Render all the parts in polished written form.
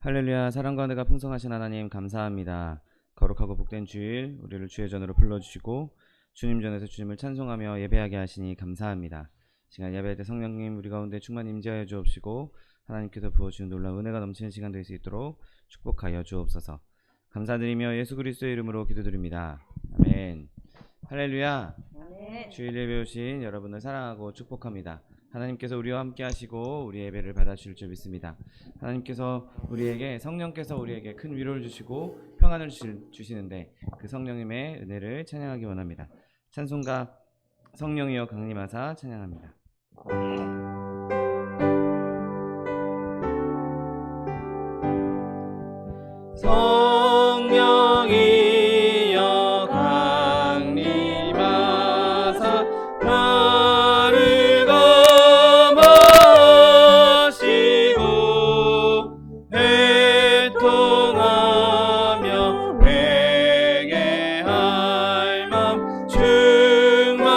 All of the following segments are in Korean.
할렐루야. 사랑과 은혜가 풍성하신 하나님 감사합니다. 거룩하고 복된 주일 우리를 주의 전으로 불러주시고 주님 전에서 주님을 찬송하며 예배하게 하시니 감사합니다. 시간 예배할 때 성령님 우리 가운데 충만 임재하여 주옵시고 하나님께서 부어주신 놀라운 은혜가 넘치는 시간 될 수 있도록 축복하여 주옵소서. 감사드리며 예수 그리스도의 이름으로 기도드립니다. 아멘. 할렐루야. 아멘. 주일 예배 오신 여러분을 사랑하고 축복합니다. 하나님께서 우리와 함께 하시고 우리 예배를 받아주실 줄 믿습니다. 하나님께서 우리에게 성령께서 우리에게 큰 위로를 주시고 평안을 주시는데 그 성령님의 은혜를 찬양하기 원합니다. 찬송가 성령이여 강림하사 찬양합니다. 성령이여 강림하사 나를 감하시고 애통하며 회개할 맘 충만하게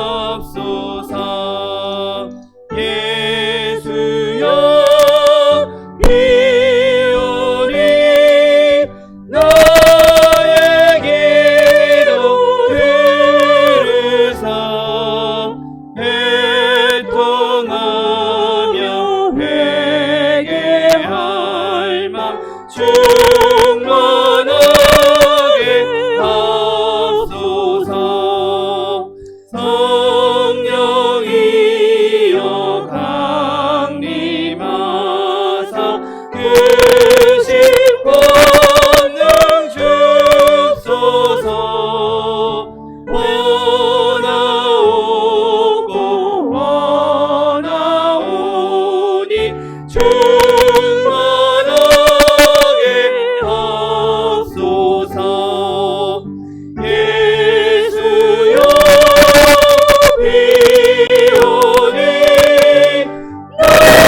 하옵소서. 예수여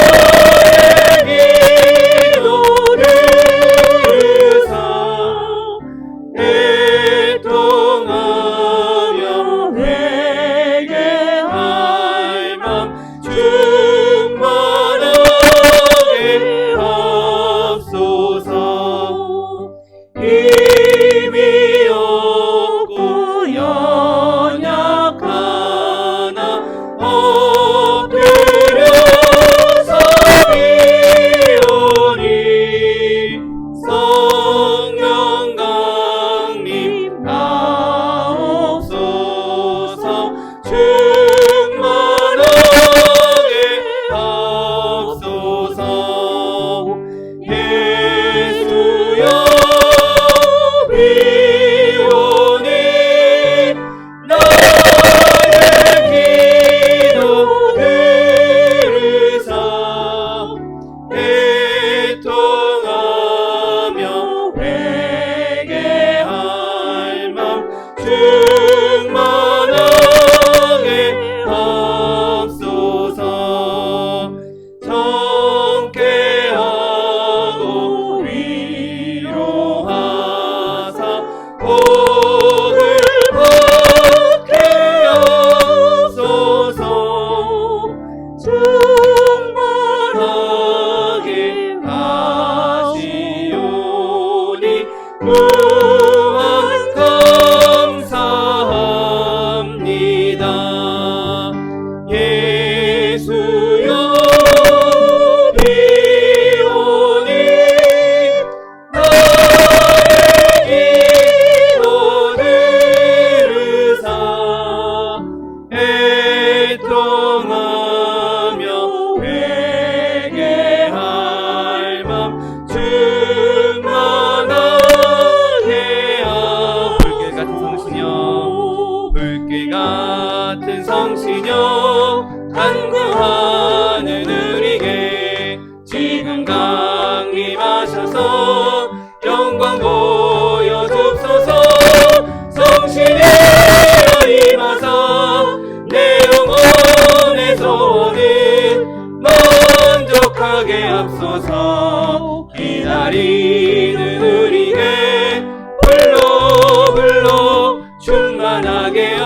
기다리는 우리에게 불러 충만하게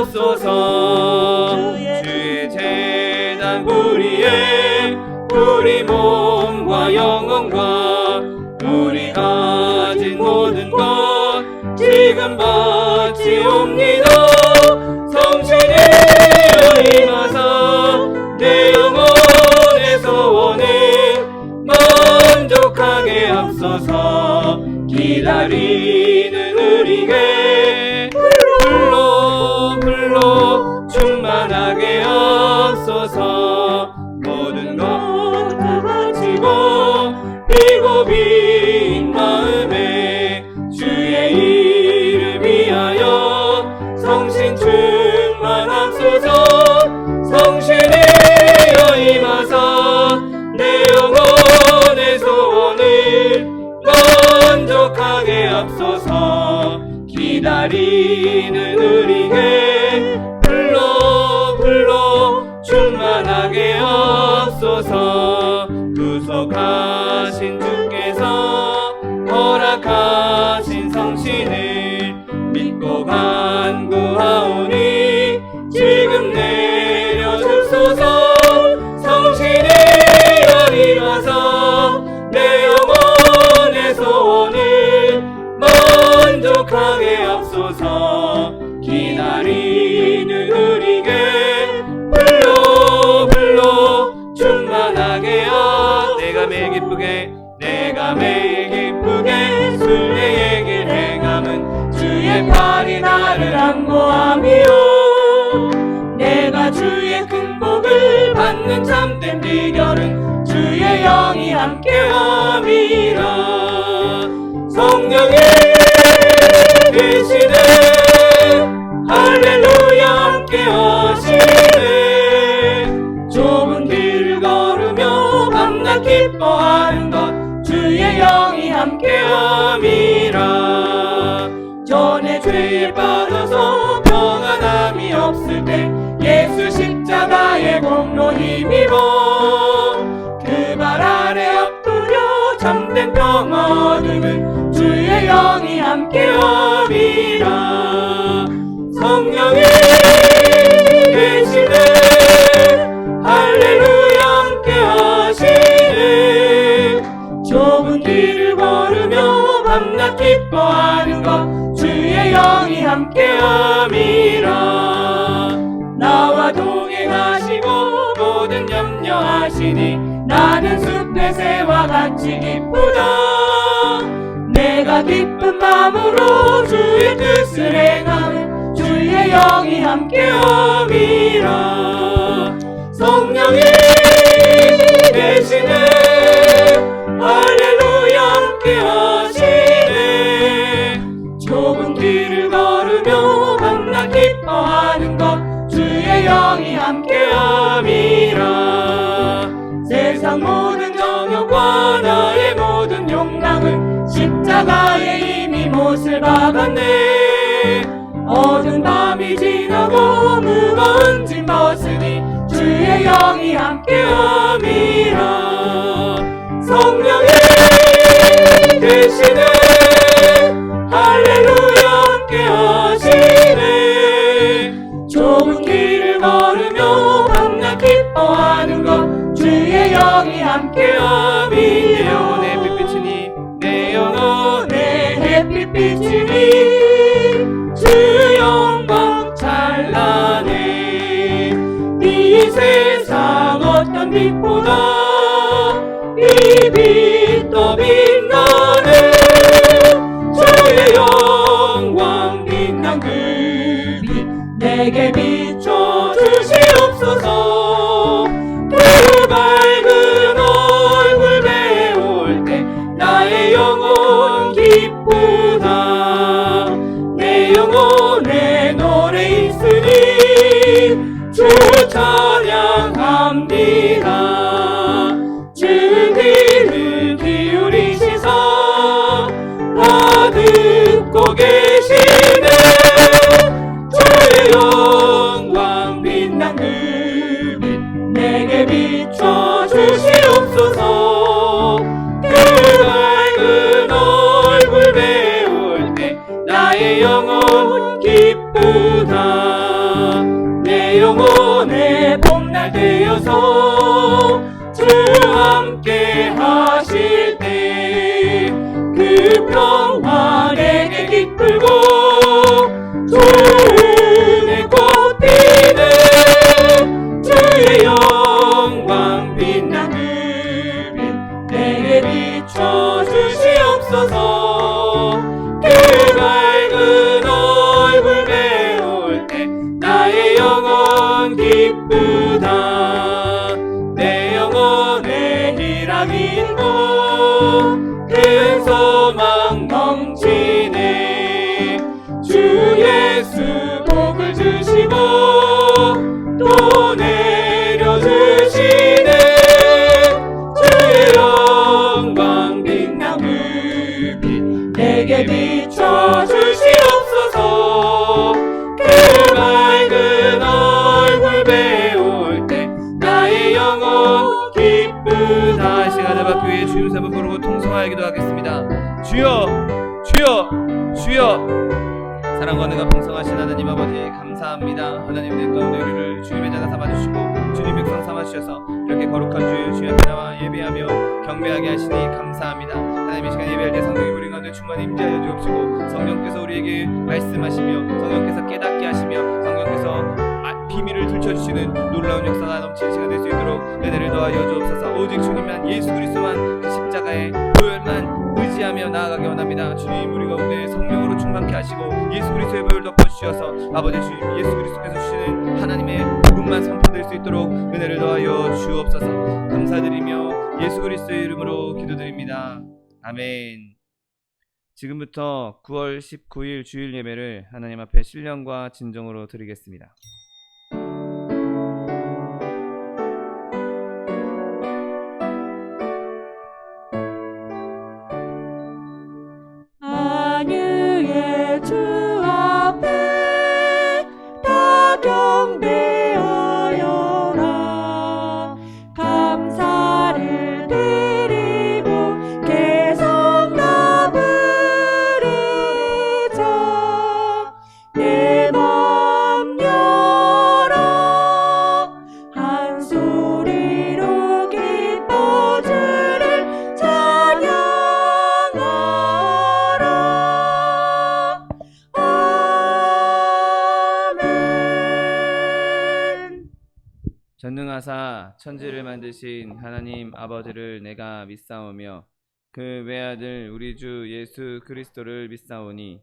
없소서. 주의 재단 우리의 우리 몸과 영혼과 우리 가진 모든 것 지금 바치옵니다. 성신이여 임하사 내 영혼의 소원을 만족하게 앞서서 기다리는 우리에게 불로 충만하게 앞서서 모든 것 다 바치고 비고 빈 마음에 주의 이름 위하여 성신 충만하소서. 성신이여 임하사 내 영혼의 소원을 만족하게 앞서서 기다리는 우리에게 불로 충만하게 앞서서. 구속하신 주께서 허락하신 성신을 믿고 간구하오니 지금 내려주소서. 성신이여 임하사 내 영혼의 소원을 만족하게 앞서서 기다리는 우리에게 불로 충만하게 내가 매일 기쁘게 순례의 길 행함은 주의 팔이 나를 안보하며 내가 주의 큰 복을 받는 참된 비결은 주의 영이 함께함이라. 성령이 계시네 할렐루야 함께하시네. 좁은 길을 걸으며 밤낮 기뻐하는 것 주의 영이 함께함이라. 전에 죄에 빠져서 평안함이 없을 때 예수 십자가의 공로 힘입어 그 발 아래 엎드려 참된 평화 얻음은 주의 영이 함께함이라. 성령이 계시네 할렐루야 함께하시네. 좁은 길을 걸으며 밤낮 기뻐하는 것 주의 영이 함께함이라. 나와 동행하시고 모든 염려하시니 나는 숲의 새와 같이 기쁘다. 내가 기쁜 마음으로 주의 뜻을 행하는 주의 영이 함께함이라. 성령이 계시네 할렐루야 함께하시네. 좁은 길을 걸으며 밤낮 기뻐하는 것 주의 영이 함께함이라. 세상 모든 정욕과 나의 모든 욕망은 십자가에 이미 못을 박았네. 어두운 밤이 지나고 무거운 짐 벗으니 주의 영이 함께함이라. 성령이 계시네 할렐루야 함께하시네. 좁은 길을 걸으며 밤낮 기뻐하는 것 주의 영이 함께함이. 내 영혼의 햇빛이니 내 영혼의 햇빛이니 주 영광 찬란해. 이 세상 어떤 빛보다 이 빛 더 빛나네. 주의 영광 빛난 그 빛 내게 비춰 주시옵소서. 그 밝은 얼굴 배울 때 나의 영혼 기쁘다. 내 영혼에 노래 있으니 주 찬양합니다. 주 귀를 기울이시사 다 듣고 계시네. 주의 영광 빛난 그 빛 내게 비춰 주시옵소서. 그 밝은 얼굴 배울 때 나의 영혼 기쁘다. 내 영혼의 봄날 되어서 주 함께 희락 있고 큰 소망 넘치네. 주 예수 복을 주시고 또 내려주시네. 주의 영광 빛난 그 빛 내게 비춰주시옵소서. 그 맑은 얼굴 배울 때 나의 영혼 기쁘다. 시간 잡아 교회의 주님 세번 부르고 통성하여 기도하겠습니다. 주여 주여 주여. 사랑과 은혜가 풍성하신 하나님 아버지 감사합니다. 하나님 내 가운데 우리를 주님의 자가 삼아주시고 주님 백성 삼아주셔서 이렇게 거룩한 주의 앞에 나와 예배하며 경배하게 하시니 감사합니다. 하나님 이 시간 예배할 때 성령이 우리 가운데 충만히 임재하여 주옵시고 성령께서 우리에게 말씀하시며 성령께서 깨닫게 하시며 성령께서 비밀을 들춰주시는 놀라운 역사가 넘치는 시간 될 수 있도록 은혜를 더하여 주옵소서. 오직 주님만 예수 그리스도만 그 십자가의 보혈만 의지하며 나아가게 원합니다. 주님 우리 가운데 성령으로 충만케 하시고 예수 그리스도의 보혈 덮어주셔서 아버지 주님 예수 그리스도께서 주시는 하나님의 복음만 선포될 수 있도록 은혜를 더하여 주옵소서. 감사드리며 예수 그리스도의 이름으로 기도드립니다. 아멘. 지금부터 9월 19일 주일 예배를 하나님 앞에 신령과 진정으로 드리겠습니다. 만유의 주 앞에 다 경배하여라. 감사를 드리고 계속 다 부르자. 내 맘 열어 한 소리로 기뻐 주를 찬양하라. 아멘. 전능하사 천지를 만드신 하나님 아버지를 내가 믿사오며 그 외아들 우리 주 예수 그리스도를 믿사오니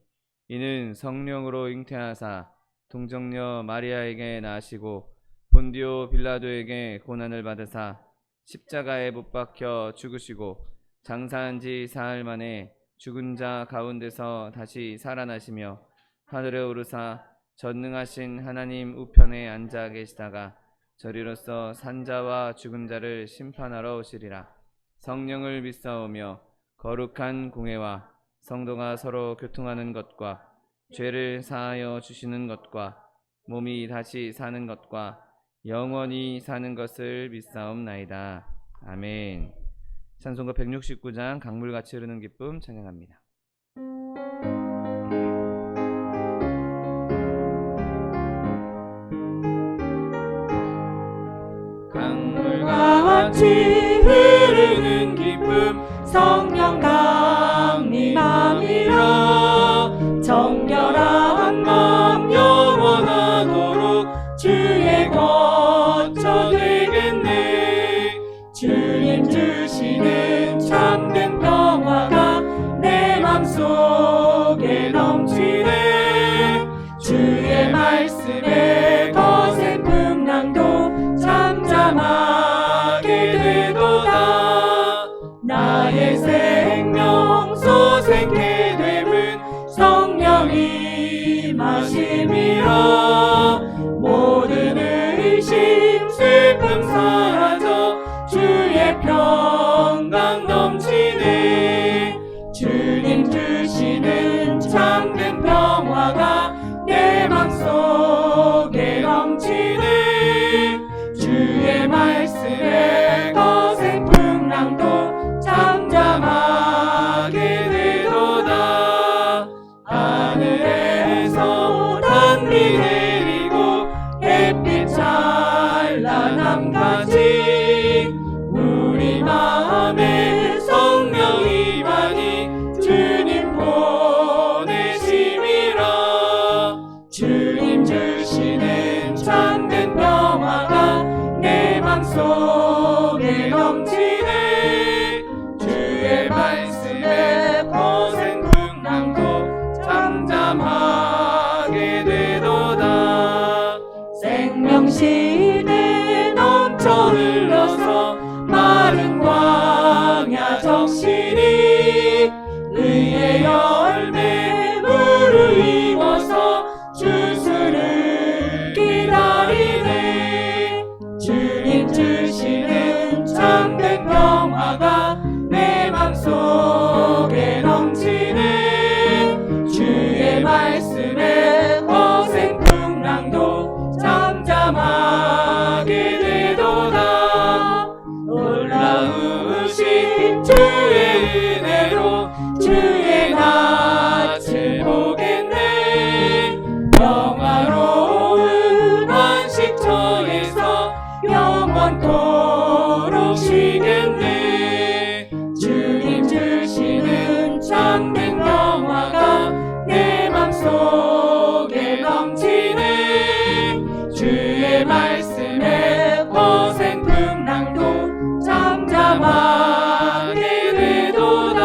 이는 성령으로 잉태하사 동정녀 마리아에게 나시고 본디오 빌라도에게 고난을 받으사 십자가에 못 박혀 죽으시고 장사한 지 사흘 만에 죽은 자 가운데서 다시 살아나시며 하늘에 오르사 전능하신 하나님 우편에 앉아 계시다가 저리로서 산자와 죽은 자를 심판하러 오시리라. 성령을 믿사오며 거룩한 공회와 성도가 서로 교통하는 것과 죄를 사하여 주시는 것과 몸이 다시 사는 것과 영원히 사는 것을 믿사옵나이다. 아멘. 찬송가 169장 강물같이 흐르는 기쁨 찬양합니다. 강물같이 흐르는 기쁨 성령 강림함이라. 정결한 마음 영원하도록 주의 거처 되겠네. 주님 주시는 참된 평화가 내 맘속에 넘치네. 주의 말씀에 거센 풍랑도 잠잠하게 되도다. 나의 생명 소생케 됨은 성령이 마심이라. 모든 의심 슬픔 사라져 주의 평강 넘치네. 주님 주시는 참된 평화가 내 맘속에 넘치네. 주의 말씀에 거센 풍랑도 잠잠하게 평화가 내 맘속에 넘치네. 주의 말씀에 거센 풍랑도 잠잠하게 되도다. 놀라우신 주의 은혜로 주의 낯을 보겠네. 평화로운 안식처에서 영원토록 쉬겠네. 주님 주시는 참된 평화가 내 맘속에 넘치네. 주의 말씀에 거센 풍랑도 잠잠하게 되도다.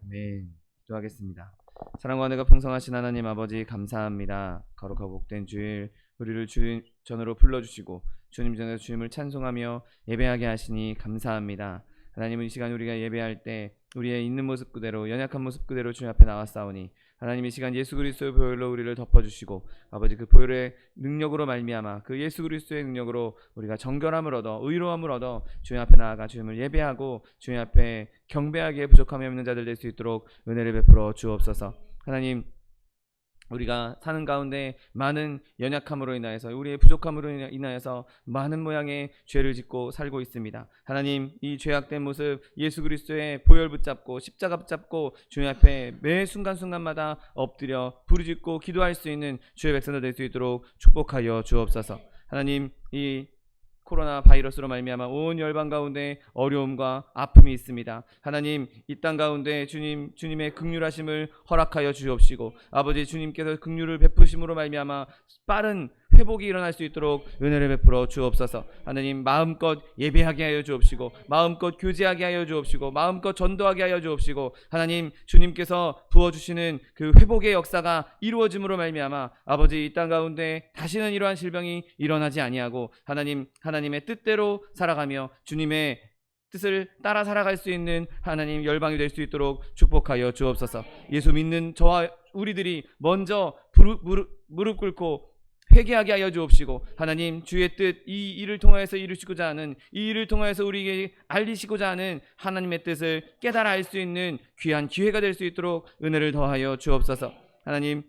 아멘. 기도하겠습니다. 사랑과 은혜가 풍성하신 하나님 아버지 감사합니다. 거룩하고 복된 주일 우리를 주님 전으로 불러주시고 주님 전에서 주님을 찬송하며 예배하게 하시니 감사합니다. 하나님은 이 시간 우리가 예배할 때 우리의 있는 모습 그대로 연약한 모습 그대로 주님 앞에 나왔사오니 하나님 이 시간 예수 그리스도의 보혈로 우리를 덮어주시고 아버지 그 보혈의 능력으로 말미암아 그 예수 그리스도의 능력으로 우리가 정결함을 얻어 의로움을 얻어 주님 앞에 나아가 주님을 예배하고 주님 앞에 경배하기에 부족함이 없는 자들 될 수 있도록 은혜를 베풀어 주옵소서. 하나님 우리가 사는 가운데 많은 연약함으로 인하여서 우리의 부족함으로 인하여서 많은 모양의 죄를 짓고 살고 있습니다. 하나님 이 죄악된 모습 예수 그리스도의 보혈 붙잡고 십자가 붙잡고 주님 앞에 매 순간순간마다 엎드려 부르짖고 기도할 수 있는 주의 백성들 될 수 있도록 축복하여 주옵소서. 하나님 이 코로나 바이러스로 말미암아 온 열방 가운데 어려움과 아픔이 있습니다. 하나님 이 땅 가운데 주님의 긍휼하심을 허락하여 주옵시고 아버지 주님께서 긍휼을 베푸심으로 말미암아 빠른 회복이 일어날 수 있도록 은혜를 베풀어 주옵소서. 하나님 마음껏 예배하게 하여 주옵시고 마음껏 교제하게 하여 주옵시고 마음껏 전도하게 하여 주옵시고 하나님 주님께서 부어주시는 그 회복의 역사가 이루어짐으로 말미암아 아버지 이 땅 가운데 다시는 이러한 질병이 일어나지 아니하고 하나님의 뜻대로 살아가며 주님의 뜻을 따라 살아갈 수 있는 하나님 열방이 될 수 있도록 축복하여 주옵소서. 예수 믿는 저와 우리들이 먼저 무릎 꿇고 회개하게 하여 주옵시고 하나님 주의 뜻 이 일을 통하여서 이루시고자 하는 이 일을 통하여서 우리에게 알리시고자 하는 하나님의 뜻을 깨달아 알 수 있는 귀한 기회가 될 수 있도록 은혜를 더하여 주옵소서. 하나님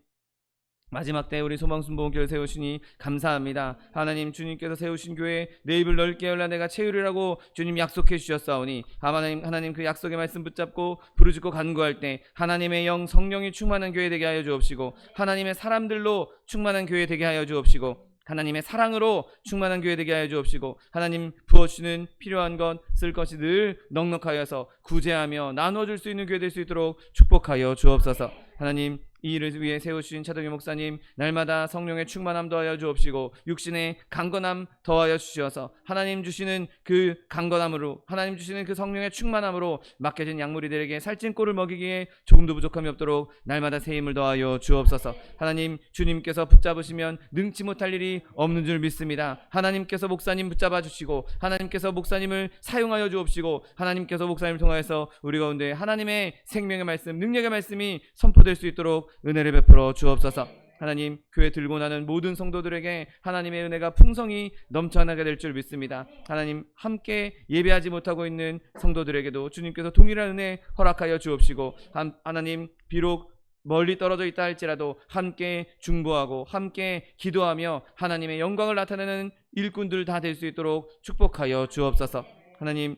마지막 때 우리 소망순복음교회를 세우시니 감사합니다. 하나님 주님께서 세우신 교회 내 입을 넓게 열라 내가 채우리라고 주님 약속해 주셨사오니 하나님 그 약속의 말씀 붙잡고 부르짖고 간구할 때 하나님의 영 성령이 충만한 교회 되게 하여 주옵시고 하나님의 사람들로 충만한 교회 되게 하여 주옵시고 하나님의 사랑으로 충만한 교회 되게 하여 주옵시고 하나님 부어주시는 필요한 것 쓸 것이 늘 넉넉하여서 구제하며 나눠줄 수 있는 교회 될 수 있도록 축복하여 주옵소서. 하나님 이 일을 위해 세우신 차동희 목사님 날마다 성령의 충만함 더하여 주옵시고 육신의 강건함 더하여 주시어서 하나님 주시는 그 강건함으로 하나님 주시는 그 성령의 충만함으로 맡겨진 양무리들에게 살찐 꼴을 먹이기에 조금도 부족함이 없도록 날마다 새 힘을 더하여 주옵소서. 하나님 주님께서 붙잡으시면 능치 못할 일이 없는 줄 믿습니다. 하나님께서 목사님 붙잡아 주시고 하나님께서 목사님을 사용하여 주옵시고 하나님께서 목사님을 통하여서 우리 가운데 하나님의 생명의 말씀 능력의 말씀이 선포될 수 있도록 은혜를 베풀어 주옵소서. 하나님 교회 들고 나는 모든 성도들에게 하나님의 은혜가 풍성히 넘쳐나게 될 줄 믿습니다. 하나님 함께 예배하지 못하고 있는 성도들에게도 주님께서 동일한 은혜 허락하여 주옵시고 하나님 비록 멀리 떨어져 있다 할지라도 함께 중보하고 함께 기도하며 하나님의 영광을 나타내는 일꾼들 다 될 수 있도록 축복하여 주옵소서. 하나님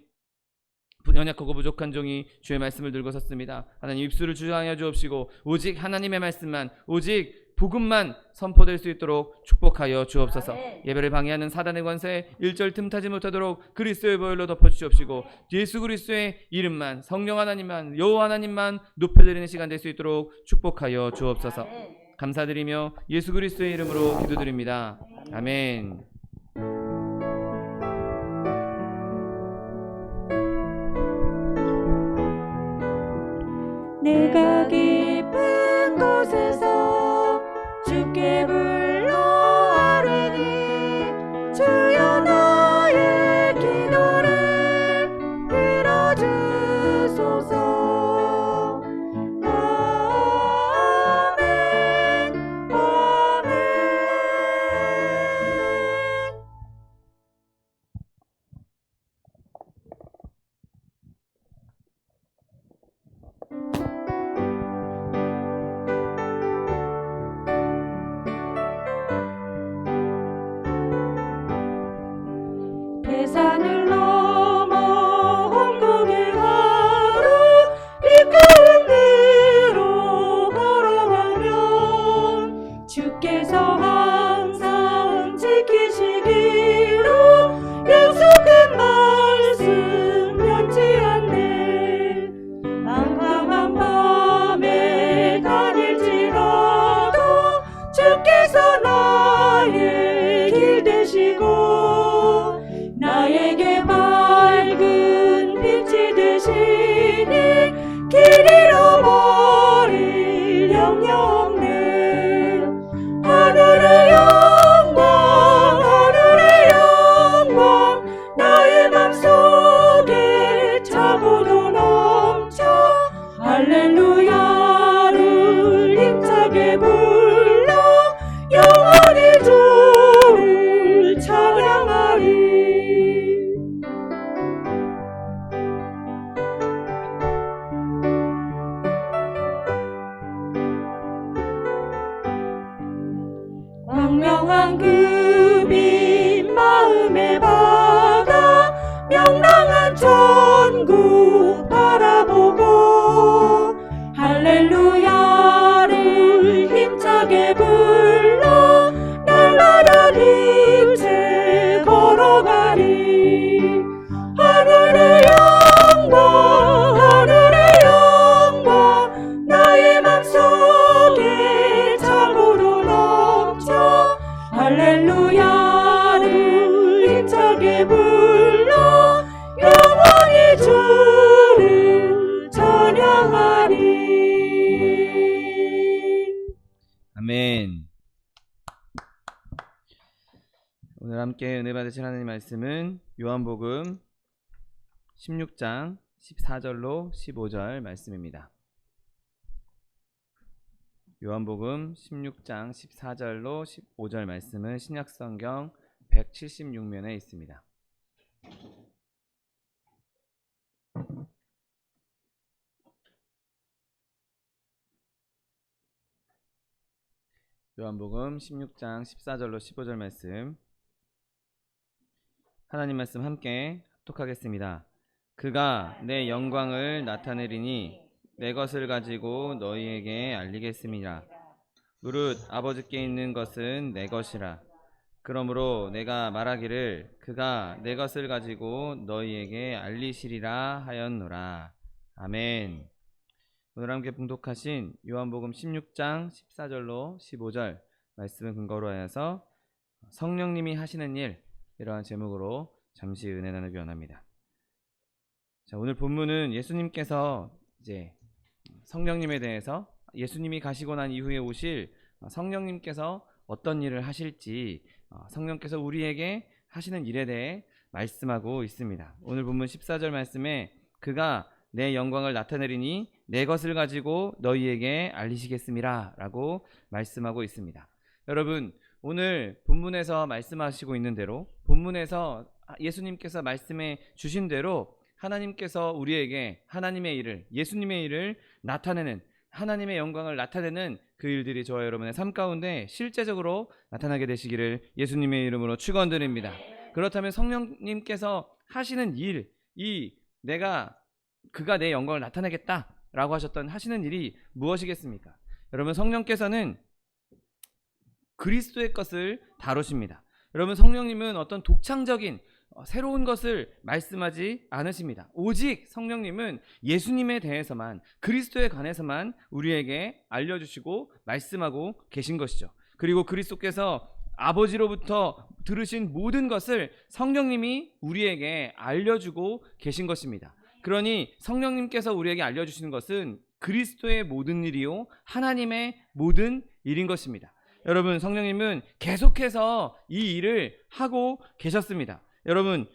연약하고 부족한 종이 주의 말씀을 들고 섰습니다. 하나님 입술을 주장하여 주옵시고 오직 하나님의 말씀만 오직 복음만 선포될 수 있도록 축복하여 주옵소서. 예배를 방해하는 사단의 권세 일절 틈타지 못하도록 그리스도의 보혈로 덮어주시옵시고 예수 그리스도의 이름만 성령 하나님만 여호와 하나님만 높여드리는 시간 될 수 있도록 축복하여 주옵소서. 감사드리며 예수 그리스도의 이름으로 기도드립니다. 아멘. 내가 깊은 곳에서 주께 불러 아뢰니 주여 나의 기도를 들어주소서. 아멘 아멘. 찬란한 천국 바라보고 할렐루야를 힘차게 불러 날마다 빛을 걸어가리. 하늘의 영광 나의 맘속에 참으로 넘쳐 할렐루야를 힘차게 불러 영원히 주를 찬양하리. 아멘. 오늘 함께 은혜 받으실 하나님 말씀은 요한복음 16장 14절로 15절 말씀입니다. 요한복음 16장 14절로 15절 말씀은 신약성경 176면에 있습니다. 요한복음 16장 14절로 15절 말씀, 하나님 말씀 함께 합독하겠습니다. 그가 내 영광을 나타내리니 내 것을 가지고 너희에게 알리겠음이라. 무릇 아버지께 있는 것은 내 것이라. 그러므로 내가 말하기를 그가 내 것을 가지고 너희에게 알리시리라 하였노라. 아멘. 오늘 함께 봉독하신 요한복음 16장 14절로 15절 말씀을 근거로 하여서 성령님이 하시는 일, 이러한 제목으로 잠시 은혜 나누기 원합니다. 자, 오늘 본문은 예수님께서 이제 성령님에 대해서, 예수님이 가시고 난 이후에 오실 성령님께서 어떤 일을 하실지, 성령께서 우리에게 하시는 일에 대해 말씀하고 있습니다. 오늘 본문 14절 말씀에 그가 내 영광을 나타내리니 내 것을 가지고 너희에게 알리시겠음이라 라고 말씀하고 있습니다. 여러분, 오늘 본문에서 말씀하시고 있는 대로, 본문에서 예수님께서 말씀해 주신 대로 하나님께서 우리에게 하나님의 일을, 예수님의 일을 나타내는, 하나님의 영광을 나타내는 그 일들이 저와 여러분의 삶 가운데 실제적으로 나타나게 되시기를 예수님의 이름으로 축원드립니다. 그렇다면 성령님께서 하시는 일, 그가 내 영광을 나타내겠다라고 하셨던 하시는 일이 무엇이겠습니까? 여러분, 성령께서는 그리스도의 것을 다루십니다. 여러분, 성령님은 어떤 독창적인 새로운 것을 말씀하지 않으십니다. 오직 성령님은 예수님에 대해서만, 그리스도에 관해서만 우리에게 알려주시고 말씀하고 계신 것이죠. 그리고 그리스도께서 아버지로부터 들으신 모든 것을 성령님이 우리에게 알려주고 계신 것입니다. 그러니 성령님께서 우리에게 알려주시는 것은 그리스도의 모든 일이요 하나님의 모든 일인 것입니다. 여러분, 성령님은 계속해서 이 일을 하고 계셨습니다. 여러분,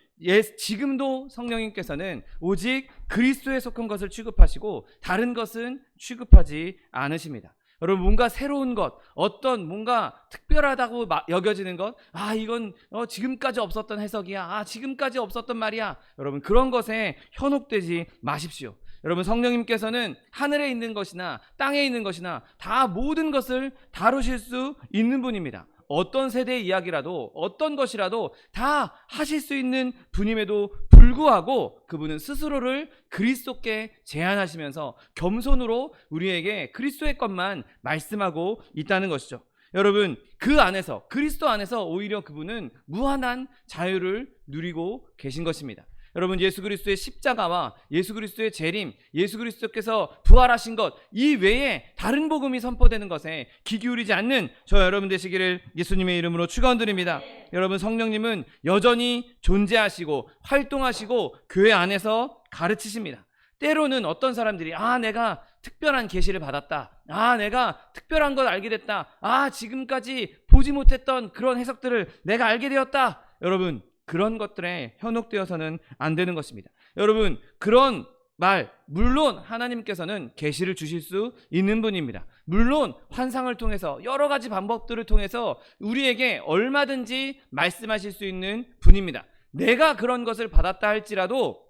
지금도 성령님께서는 오직 그리스도에 속한 것을 취급하시고 다른 것은 취급하지 않으십니다. 여러분, 뭔가 새로운 것, 어떤 뭔가 특별하다고 여겨지는 것, 이건 지금까지 없었던 해석이야, 지금까지 없었던 말이야, 여러분, 그런 것에 현혹되지 마십시오. 여러분, 성령님께서는 하늘에 있는 것이나 땅에 있는 것이나 다 모든 것을 다루실 수 있는 분입니다. 어떤 세대의 이야기라도, 어떤 것이라도 다 하실 수 있는 분임에도 불구하고 그분은 스스로를 그리스도께 제한하시면서 겸손으로 우리에게 그리스도의 것만 말씀하고 있다는 것이죠. 여러분, 그 안에서, 그리스도 안에서 오히려 그분은 무한한 자유를 누리고 계신 것입니다. 여러분, 예수 그리스도의 십자가와 예수 그리스도의 재림, 예수 그리스도께서 부활하신 것 이외에 다른 복음이 선포되는 것에 귀 기울이지 않는 저 여러분 되시기를 예수님의 이름으로 축원드립니다. 여러분, 성령님은 여전히 존재하시고 활동하시고 교회 안에서 가르치십니다. 때로는 어떤 사람들이 내가 특별한 계시를 받았다, 내가 특별한 걸 알게 됐다, 지금까지 보지 못했던 그런 해석들을 내가 알게 되었다. 여러분, 그런 것들에 현혹되어서는 안 되는 것입니다. 여러분, 그런 말, 물론 하나님께서는 계시를 주실 수 있는 분입니다. 물론 환상을 통해서 여러 가지 방법들을 통해서 우리에게 얼마든지 말씀하실 수 있는 분입니다. 내가 그런 것을 받았다 할지라도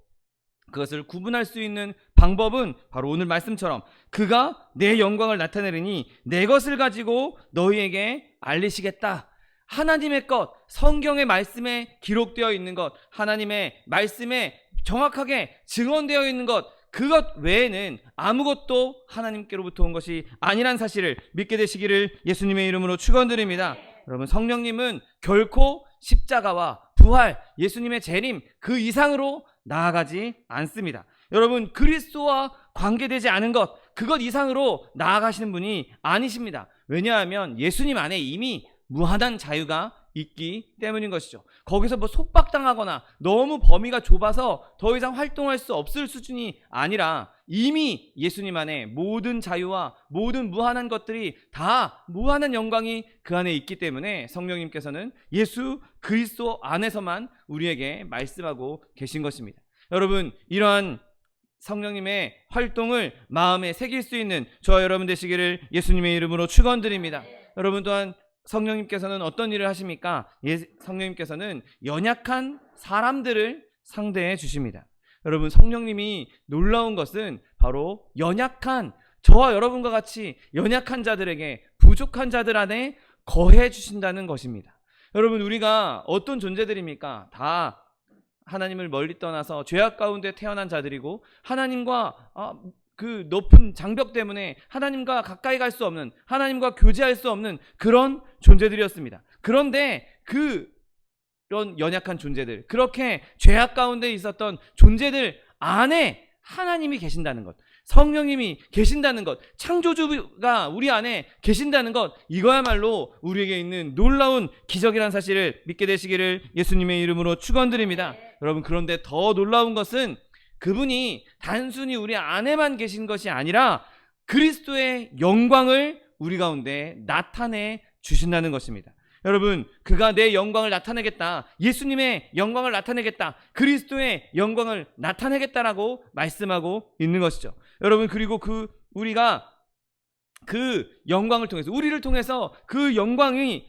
그것을 구분할 수 있는 방법은 바로 오늘 말씀처럼 그가 내 영광을 나타내리니 내 것을 가지고 너희에게 알리시겠다. 하나님의 것, 성경의 말씀에 기록되어 있는 것, 하나님의 말씀에 정확하게 증언되어 있는 것, 그것 외에는 아무것도 하나님께로부터 온 것이 아니란 사실을 믿게 되시기를 예수님의 이름으로 축원드립니다. 여러분, 성령님은 결코 십자가와 부활, 예수님의 재림 그 이상으로 나아가지 않습니다. 여러분, 그리스도와 관계되지 않은 것, 그것 이상으로 나아가시는 분이 아니십니다. 왜냐하면 예수님 안에 이미 무한한 자유가 있기 때문인 것이죠. 거기서 뭐 속박당하거나 너무 범위가 좁아서 더 이상 활동할 수 없을 수준이 아니라 이미 예수님 안에 모든 자유와 모든 무한한 것들이 다 무한한 영광이 그 안에 있기 때문에 성령님께서는 예수 그리스도 안에서만 우리에게 말씀하고 계신 것입니다. 여러분, 이러한 성령님의 활동을 마음에 새길 수 있는 저와 여러분 되시기를 예수님의 이름으로 축원드립니다. 여러분, 또한 성령님께서는 어떤 일을 하십니까? 성령님께서는 연약한 사람들을 상대해 주십니다. 여러분, 성령님이 놀라운 것은 바로 연약한 저와 여러분과 같이 연약한 자들에게, 부족한 자들 안에 거해 주신다는 것입니다. 여러분, 우리가 어떤 존재들입니까? 다 하나님을 멀리 떠나서 죄악 가운데 태어난 자들이고 하나님과 그 높은 장벽 때문에 하나님과 가까이 갈 수 없는, 하나님과 교제할 수 없는 그런 존재들이었습니다. 그런데 그런 연약한 존재들, 그렇게 죄악 가운데 있었던 존재들 안에 하나님이 계신다는 것, 성령님이 계신다는 것, 창조주가 우리 안에 계신다는 것, 이거야말로 우리에게 있는 놀라운 기적이라는 사실을 믿게 되시기를 예수님의 이름으로 축원드립니다. 여러분, 그런데 더 놀라운 것은 그분이 단순히 우리 안에만 계신 것이 아니라 그리스도의 영광을 우리 가운데 나타내 주신다는 것입니다. 여러분, 그가 내 영광을 나타내겠다, 예수님의 영광을 나타내겠다, 그리스도의 영광을 나타내겠다라고 말씀하고 있는 것이죠. 여러분, 그리고 우리가 그 영광을 통해서, 우리를 통해서 그 영광이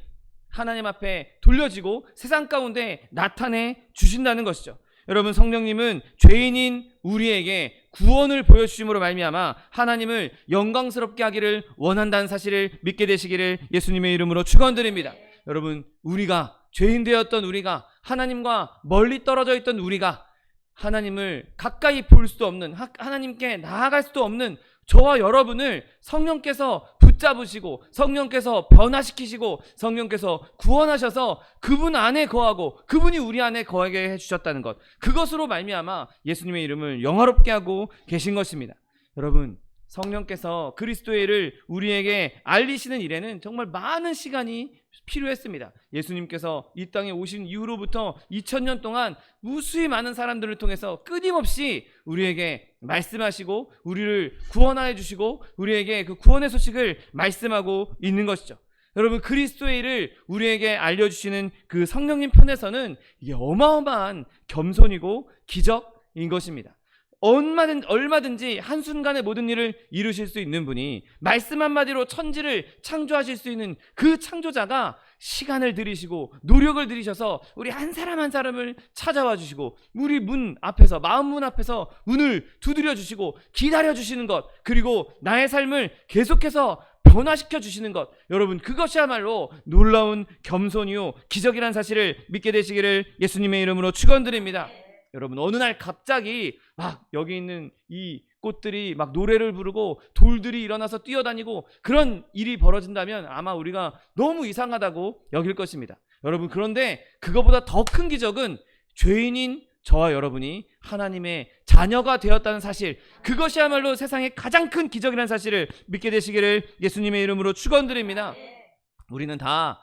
하나님 앞에 돌려지고 세상 가운데 나타내 주신다는 것이죠. 여러분, 성령님은 죄인인 우리에게 구원을 보여주심으로 말미암아 하나님을 영광스럽게 하기를 원한다는 사실을 믿게 되시기를 예수님의 이름으로 축원드립니다. 여러분, 우리가 죄인 되었던 우리가, 하나님과 멀리 떨어져 있던 우리가, 하나님을 가까이 볼 수도 없는, 하나님께 나아갈 수도 없는 저와 여러분을 성령께서 붙잡으시고 성령께서 변화시키시고 성령께서 구원하셔서 그분 안에 거하고 그분이 우리 안에 거하게 해주셨다는 것, 그것으로 말미암아 예수님의 이름을 영화롭게 하고 계신 것입니다. 여러분, 성령께서 그리스도의 일을 우리에게 알리시는 일에는 정말 많은 시간이 필요했습니다. 예수님께서 이 땅에 오신 이후로부터 2000년 동안 무수히 많은 사람들을 통해서 끊임없이 우리에게 말씀하시고 우리를 구원하여 주시고 우리에게 그 구원의 소식을 말씀하고 있는 것이죠. 여러분, 그리스도의 일을 우리에게 알려주시는 그 성령님 편에서는 이게 어마어마한 겸손이고 기적인 것입니다. 얼마든지 한순간에 모든 일을 이루실 수 있는 분이, 말씀 한마디로 천지를 창조하실 수 있는 그 창조자가 시간을 들이시고 노력을 들이셔서 우리 한 사람 한 사람을 찾아와 주시고 우리 문 앞에서, 마음 문 앞에서 문을 두드려 주시고 기다려 주시는 것, 그리고 나의 삶을 계속해서 변화시켜 주시는 것, 여러분, 그것이야말로 놀라운 겸손이요 기적이라는 사실을 믿게 되시기를 예수님의 이름으로 축원드립니다. 여러분, 어느 날 갑자기 막 여기 있는 이 꽃들이 막 노래를 부르고 돌들이 일어나서 뛰어다니고 그런 일이 벌어진다면 아마 우리가 너무 이상하다고 여길 것입니다. 여러분, 그런데 그거보다 더 큰 기적은 죄인인 저와 여러분이 하나님의 자녀가 되었다는 사실, 그것이야말로 세상의 가장 큰 기적이라는 사실을 믿게 되시기를 예수님의 이름으로 축원드립니다. 우리는 다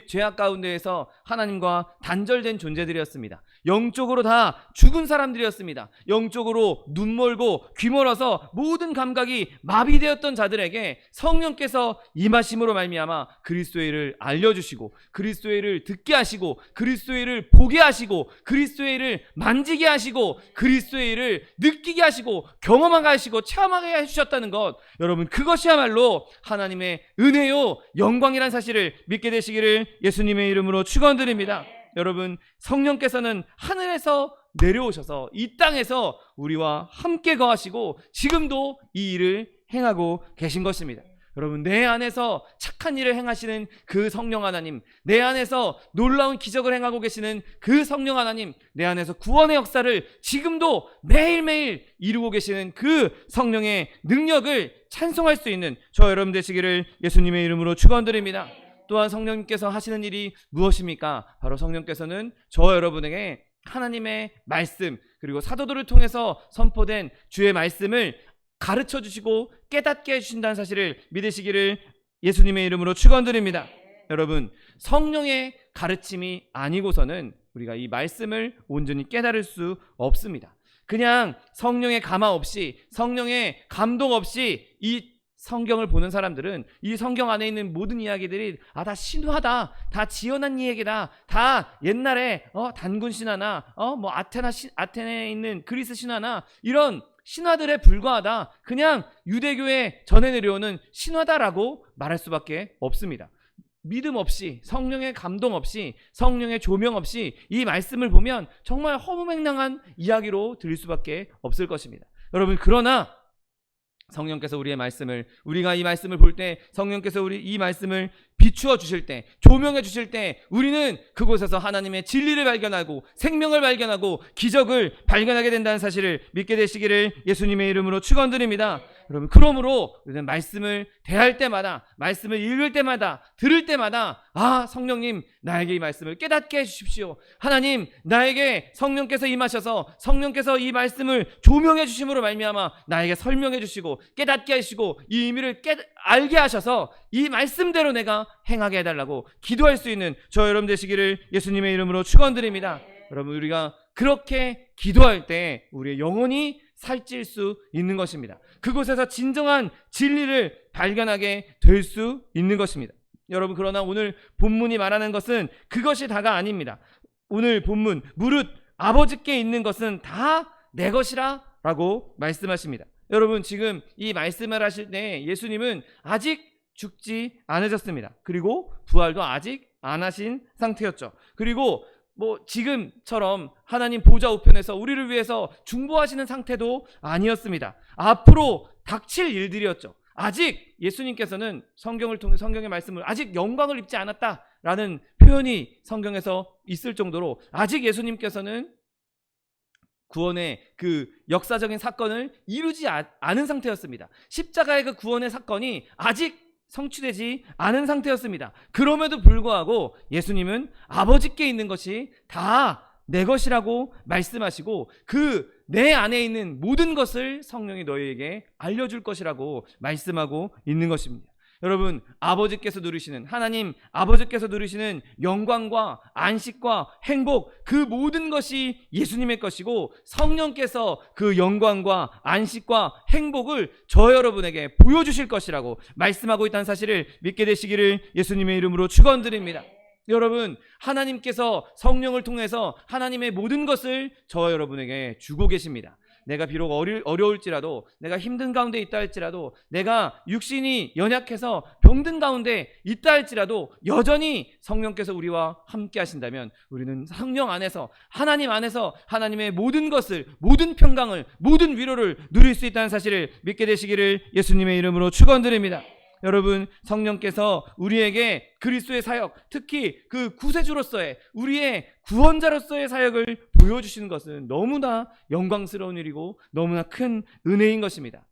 죄악 가운데에서 하나님과 단절된 존재들이었습니다. 영적으로 다 죽은 사람들이었습니다. 영적으로 눈 멀고 귀 멀어서 모든 감각이 마비되었던 자들에게 성령께서 임하심으로 말미암아 그리스도의 일을 알려주시고 그리스도의 일을 듣게 하시고 그리스도의 일을 보게 하시고 그리스도의 일을 만지게 하시고 그리스도의 일을 느끼게 하시고 경험하게 하시고 체험하게 해주셨다는 것, 여러분, 그것이야말로 하나님의 은혜요 영광이라는 사실을 믿게 되시기를 예수님의 이름으로 축원드립니다. 여러분, 성령께서는 하늘에서 내려오셔서 이 땅에서 우리와 함께 거하시고 지금도 이 일을 행하고 계신 것입니다. 여러분, 내 안에서 착한 일을 행하시는 그 성령 하나님, 내 안에서 놀라운 기적을 행하고 계시는 그 성령 하나님, 내 안에서 구원의 역사를 지금도 매일매일 이루고 계시는 그 성령의 능력을 찬송할 수 있는 저 여러분 되시기를 예수님의 이름으로 축원드립니다. 또한 성령님께서 하시는 일이 무엇입니까? 바로 성령께서는 저 여러분에게 하나님의 말씀, 그리고 사도들을 통해서 선포된 주의 말씀을 가르쳐 주시고 깨닫게 해주신다는 사실을 믿으시기를 예수님의 이름으로 축원드립니다. 여러분, 성령의 가르침이 아니고서는 우리가 이 말씀을 온전히 깨달을 수 없습니다. 그냥 성령의 감화 없이, 성령의 감동 없이 이 성경을 보는 사람들은 이 성경 안에 있는 모든 이야기들이 다 신화다, 다 지어낸 얘기다, 다 옛날에 단군 신화나 뭐 아테네에 있는 그리스 신화나 이런 신화들에 불과하다, 그냥 유대교에 전해 내려오는 신화다라고 말할 수밖에 없습니다. 믿음 없이, 성령의 감동 없이, 성령의 조명 없이 이 말씀을 보면 정말 허무맹랑한 이야기로 들릴 수밖에 없을 것입니다. 여러분, 그러나 성령께서 우리의 말씀을, 우리가 이 말씀을 볼 때, 성령께서 우리 이 말씀을 비추어 주실 때, 조명해 주실 때, 우리는 그곳에서 하나님의 진리를 발견하고 생명을 발견하고 기적을 발견하게 된다는 사실을 믿게 되시기를 예수님의 이름으로 축원드립니다. 여러분, 그러므로 우리는 말씀을 대할 때마다, 말씀을 읽을 때마다, 들을 때마다 성령님, 나에게 이 말씀을 깨닫게 해주십시오. 하나님, 나에게 성령께서 임하셔서 성령께서 이 말씀을 조명해 주심으로 말미암아 나에게 설명해 주시고 깨닫게 하시고 이 의미를 알게 하셔서 이 말씀대로 내가 행하게 해달라고 기도할 수 있는 저 여러분 되시기를 예수님의 이름으로 축원드립니다. 여러분, 우리가 그렇게 기도할 때 우리의 영혼이 살찔 수 있는 것입니다. 그곳에서 진정한 진리를 발견하게 될 수 있는 것입니다. 여러분, 그러나 오늘 본문이 말하는 것은 그것이 다가 아닙니다. 오늘 본문, 무릇 아버지께 있는 것은 다 내 것이라 라고 말씀하십니다. 여러분, 지금 이 말씀을 하실 때 예수님은 아직 죽지 않으셨습니다. 그리고 부활도 아직 안 하신 상태였죠. 그리고 지금처럼 하나님 보좌 우편에서 우리를 위해서 중보하시는 상태도 아니었습니다. 앞으로 닥칠 일들이었죠. 아직 예수님께서는 성경을 통해 성경의 말씀을 아직 영광을 입지 않았다라는 표현이 성경에서 있을 정도로 아직 예수님께서는 구원의 그 역사적인 사건을 이루지 않은 상태였습니다. 십자가의 그 구원의 사건이 아직 성취되지 않은 상태였습니다. 그럼에도 불구하고 예수님은 아버지께 있는 것이 다 내 것이라고 말씀하시고 그 내 안에 있는 모든 것을 성령이 너희에게 알려줄 것이라고 말씀하고 있는 것입니다. 여러분, 아버지께서 누리시는, 하나님 아버지께서 누리시는 영광과 안식과 행복, 그 모든 것이 예수님의 것이고 성령께서 그 영광과 안식과 행복을 저 여러분에게 보여주실 것이라고 말씀하고 있다는 사실을 믿게 되시기를 예수님의 이름으로 축원드립니다. 여러분, 하나님께서 성령을 통해서 하나님의 모든 것을 저 여러분에게 주고 계십니다. 내가 비록 어려울지라도, 내가 힘든 가운데 있다 할지라도, 내가 육신이 연약해서 병든 가운데 있다 할지라도 여전히 성령께서 우리와 함께 하신다면 우리는 성령 안에서, 하나님 안에서 하나님의 모든 것을, 모든 평강을, 모든 위로를 누릴 수 있다는 사실을 믿게 되시기를 예수님의 이름으로 축원드립니다. 여러분, 성령께서 우리에게 그리스도의 사역, 특히 그 구세주로서의, 우리의 구원자로서의 사역을 보여주시는 것은 너무나 영광스러운 일이고 너무나 큰 은혜인 것입니다.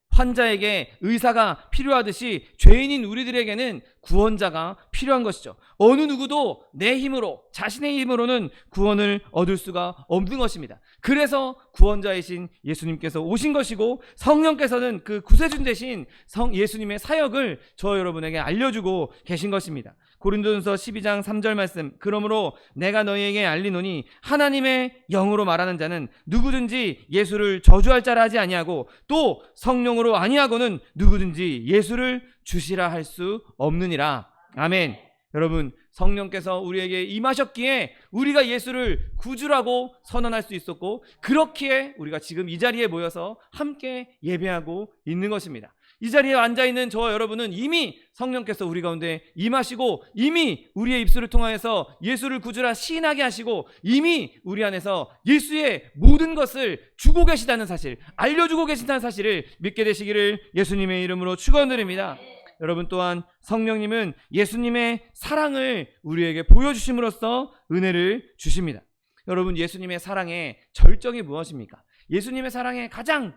환자에게 의사가 필요하듯이 죄인인 우리들에게는 구원자가 필요한 것이죠. 어느 누구도 내 힘으로, 자신의 힘으로는 구원을 얻을 수가 없는 것입니다. 그래서 구원자이신 예수님께서 오신 것이고 성령께서는 그 구세주 대신 예수님의 사역을 저 여러분에게 알려주고 계신 것입니다. 고린도전서 12장 3절 말씀, 그러므로 내가 너희에게 알리노니 하나님의 영으로 말하는 자는 누구든지 예수를 저주할 자라 하지 아니하고 또 성령으로 아니하고는 누구든지 예수를 주시라 할 수 없느니라. 아멘. 여러분, 성령께서 우리에게 임하셨기에 우리가 예수를 구주라고 선언할 수 있었고, 그렇기에 우리가 지금 이 자리에 모여서 함께 예배하고 있는 것입니다. 이 자리에 앉아있는 저와 여러분은 이미 성령께서 우리 가운데 임하시고 이미 우리의 입술을 통하여서 예수를 구주라 시인하게 하시고 이미 우리 안에서 예수의 모든 것을 주고 계시다는 사실, 알려주고 계신다는 사실을 믿게 되시기를 예수님의 이름으로 축원드립니다. 여러분 또한 성령님은 예수님의 사랑을 우리에게 보여주심으로써 은혜를 주십니다. 여러분 예수님의 사랑의 절정이 무엇입니까? 예수님의 사랑의 가장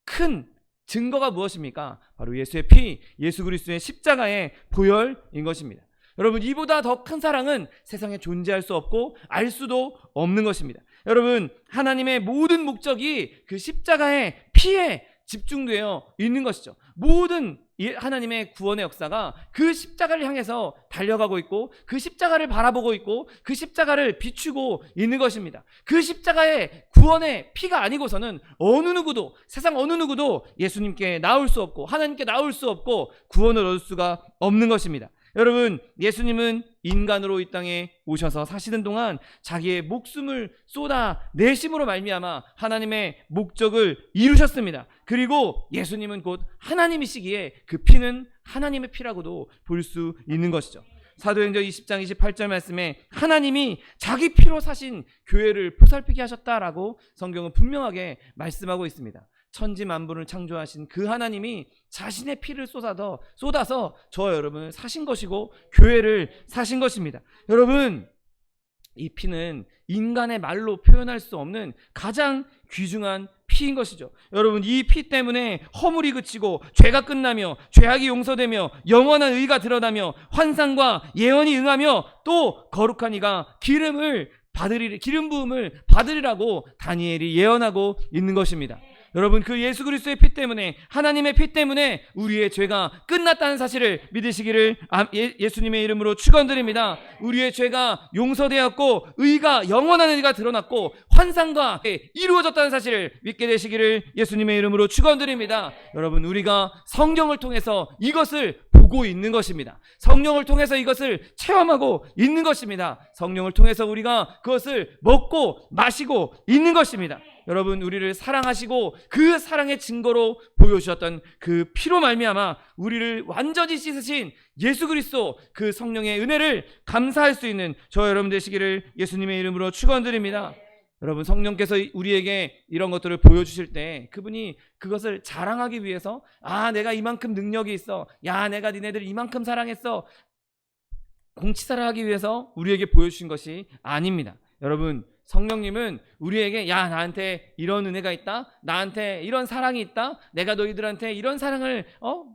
큰 증거가 무엇입니까? 바로 예수의 피, 예수 그리스도의 십자가의 보혈인 것입니다. 여러분 이보다 더 큰 사랑은 세상에 존재할 수 없고 알 수도 없는 것입니다. 여러분 하나님의 모든 목적이 그 십자가의 피에 집중되어 있는 것이죠. 모든 하나님의 구원의 역사가 그 십자가를 향해서 달려가고 있고 그 십자가를 바라보고 있고 그 십자가를 비추고 있는 것입니다. 그 십자가의 구원의 피가 아니고서는 어느 누구도, 세상 어느 누구도 예수님께 나올 수 없고 하나님께 나올 수 없고 구원을 얻을 수가 없는 것입니다. 여러분 예수님은 인간으로 이 땅에 오셔서 사시는 동안 자기의 목숨을 쏟아 내심으로 말미암아 하나님의 목적을 이루셨습니다. 그리고 예수님은 곧 하나님이시기에 그 피는 하나님의 피라고도 볼 수 있는 것이죠. 사도행전 20장 28절 말씀에 하나님이 자기 피로 사신 교회를 보살피게 하셨다라고 성경은 분명하게 말씀하고 있습니다. 천지 만물을 창조하신 그 하나님이 자신의 피를 쏟아서 저와 여러분을 사신 것이고 교회를 사신 것입니다. 여러분 이 피는 인간의 말로 표현할 수 없는 가장 귀중한 피인 것이죠. 여러분 이 피 때문에 허물이 그치고 죄가 끝나며 죄악이 용서되며 영원한 의가 드러나며 환상과 예언이 응하며 또 거룩한 이가 기름 부음을 받으리라고 다니엘이 예언하고 있는 것입니다. 여러분 그 예수 그리스도의 피 때문에 하나님의 피 때문에 우리의 죄가 끝났다는 사실을 믿으시기를 예수님의 이름으로 축원드립니다. 우리의 죄가 용서되었고 의가 영원한 의가 드러났고 환상과 이루어졌다는 사실을 믿게 되시기를 예수님의 이름으로 축원드립니다. 여러분 우리가 성경을 통해서 이것을 보고 있는 것입니다. 성령을 통해서 이것을 체험하고 있는 것입니다. 성령을 통해서 우리가 그것을 먹고 마시고 있는 것입니다. 여러분 우리를 사랑하시고 그 사랑의 증거로 보여주셨던 그 피로 말미암아 우리를 완전히 씻으신 예수 그리스도 그 성령의 은혜를 감사할 수 있는 저 여러분 되시기를 예수님의 이름으로 축원드립니다. 여러분 성령께서 우리에게 이런 것들을 보여주실 때 그분이 그것을 자랑하기 위해서 내가 이만큼 능력이 있어, 내가 니네들 이만큼 사랑했어, 공치사를 위해서 우리에게 보여주신 것이 아닙니다. 여러분 성령님은 우리에게 나한테 이런 은혜가 있다, 나한테 이런 사랑이 있다, 내가 너희들한테 이런 사랑을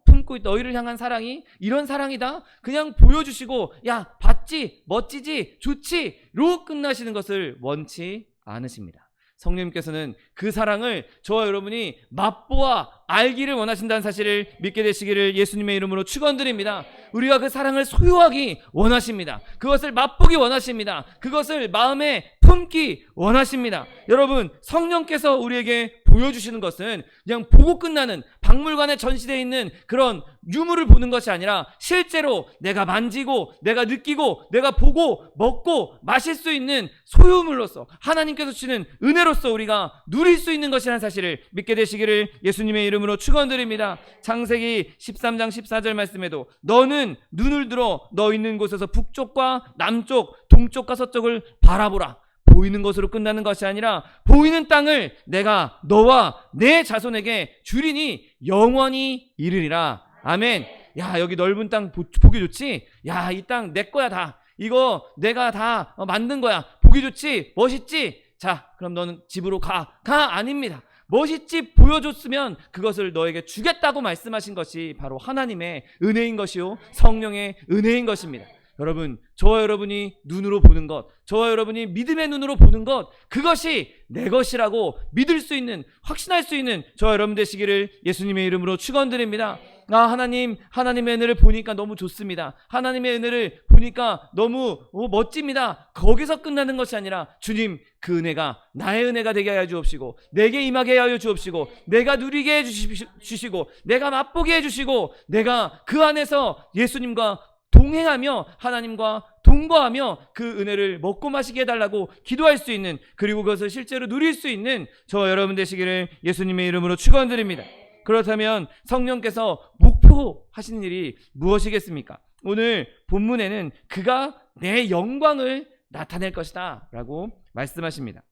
품고 있다, 너희를 향한 사랑이 이런 사랑이다, 그냥 보여주시고 봤지, 멋지지, 좋지로 끝나시는 것을 원치 않으십니다. 성령님께서는 그 사랑을 저와 여러분이 맛보아 알기를 원하신다는 사실을 믿게 되시기를 예수님의 이름으로 축원드립니다. 우리가 그 사랑을 소유하기 원하십니다. 그것을 맛보기 원하십니다. 그것을 마음에 품기 원하십니다. 여러분 성령께서 우리에게 보여주시는 것은 그냥 보고 끝나는 박물관에 전시되어 있는 그런 유물을 보는 것이 아니라 실제로 내가 만지고 내가 느끼고 내가 보고 먹고 마실 수 있는 소유물로서 하나님께서 주시는 은혜로서 우리가 누릴 수 있는 것이라는 사실을 믿게 되시기를 예수님의 이름으로 축원드립니다. 창세기 13장 14절 말씀에도 너는 눈을 들어 너 있는 곳에서 북쪽과 남쪽 동쪽과 서쪽을 바라보라. 보이는 것으로 끝나는 것이 아니라 보이는 땅을 내가 너와 내 자손에게 주리니 영원히 이르리라. 아멘. 여기 넓은 땅 보기 좋지? 이 땅 내 거야 다. 이거 내가 다 만든 거야. 보기 좋지? 멋있지? 자 그럼 너는 집으로 가 아닙니다. 멋있지 보여줬으면 그것을 너에게 주겠다고 말씀하신 것이 바로 하나님의 은혜인 것이요 성령의 은혜인 것입니다. 여러분 저와 여러분이 눈으로 보는 것, 저와 여러분이 믿음의 눈으로 보는 것, 그것이 내 것이라고 믿을 수 있는, 확신할 수 있는 저와 여러분 되시기를 예수님의 이름으로 축원드립니다. 하나님의 은혜를 보니까 너무 좋습니다. 하나님의 은혜를 보니까 너무 멋집니다. 거기서 끝나는 것이 아니라 주님 그 은혜가 나의 은혜가 되게 하여 주옵시고 내게 임하게 하여 주옵시고 내가 누리게 해 주시고 내가 맛보게 해 주시고 내가 그 안에서 예수님과 동행하며 하나님과 동거하며 그 은혜를 먹고 마시게 해달라고 기도할 수 있는, 그리고 그것을 실제로 누릴 수 있는 저와 여러분 되시기를 예수님의 이름으로 축원드립니다. 그렇다면 성령께서 목표하시는 일이 무엇이겠습니까? 오늘 본문에는 그가 내 영광을 나타낼 것이다 라고 말씀하십니다.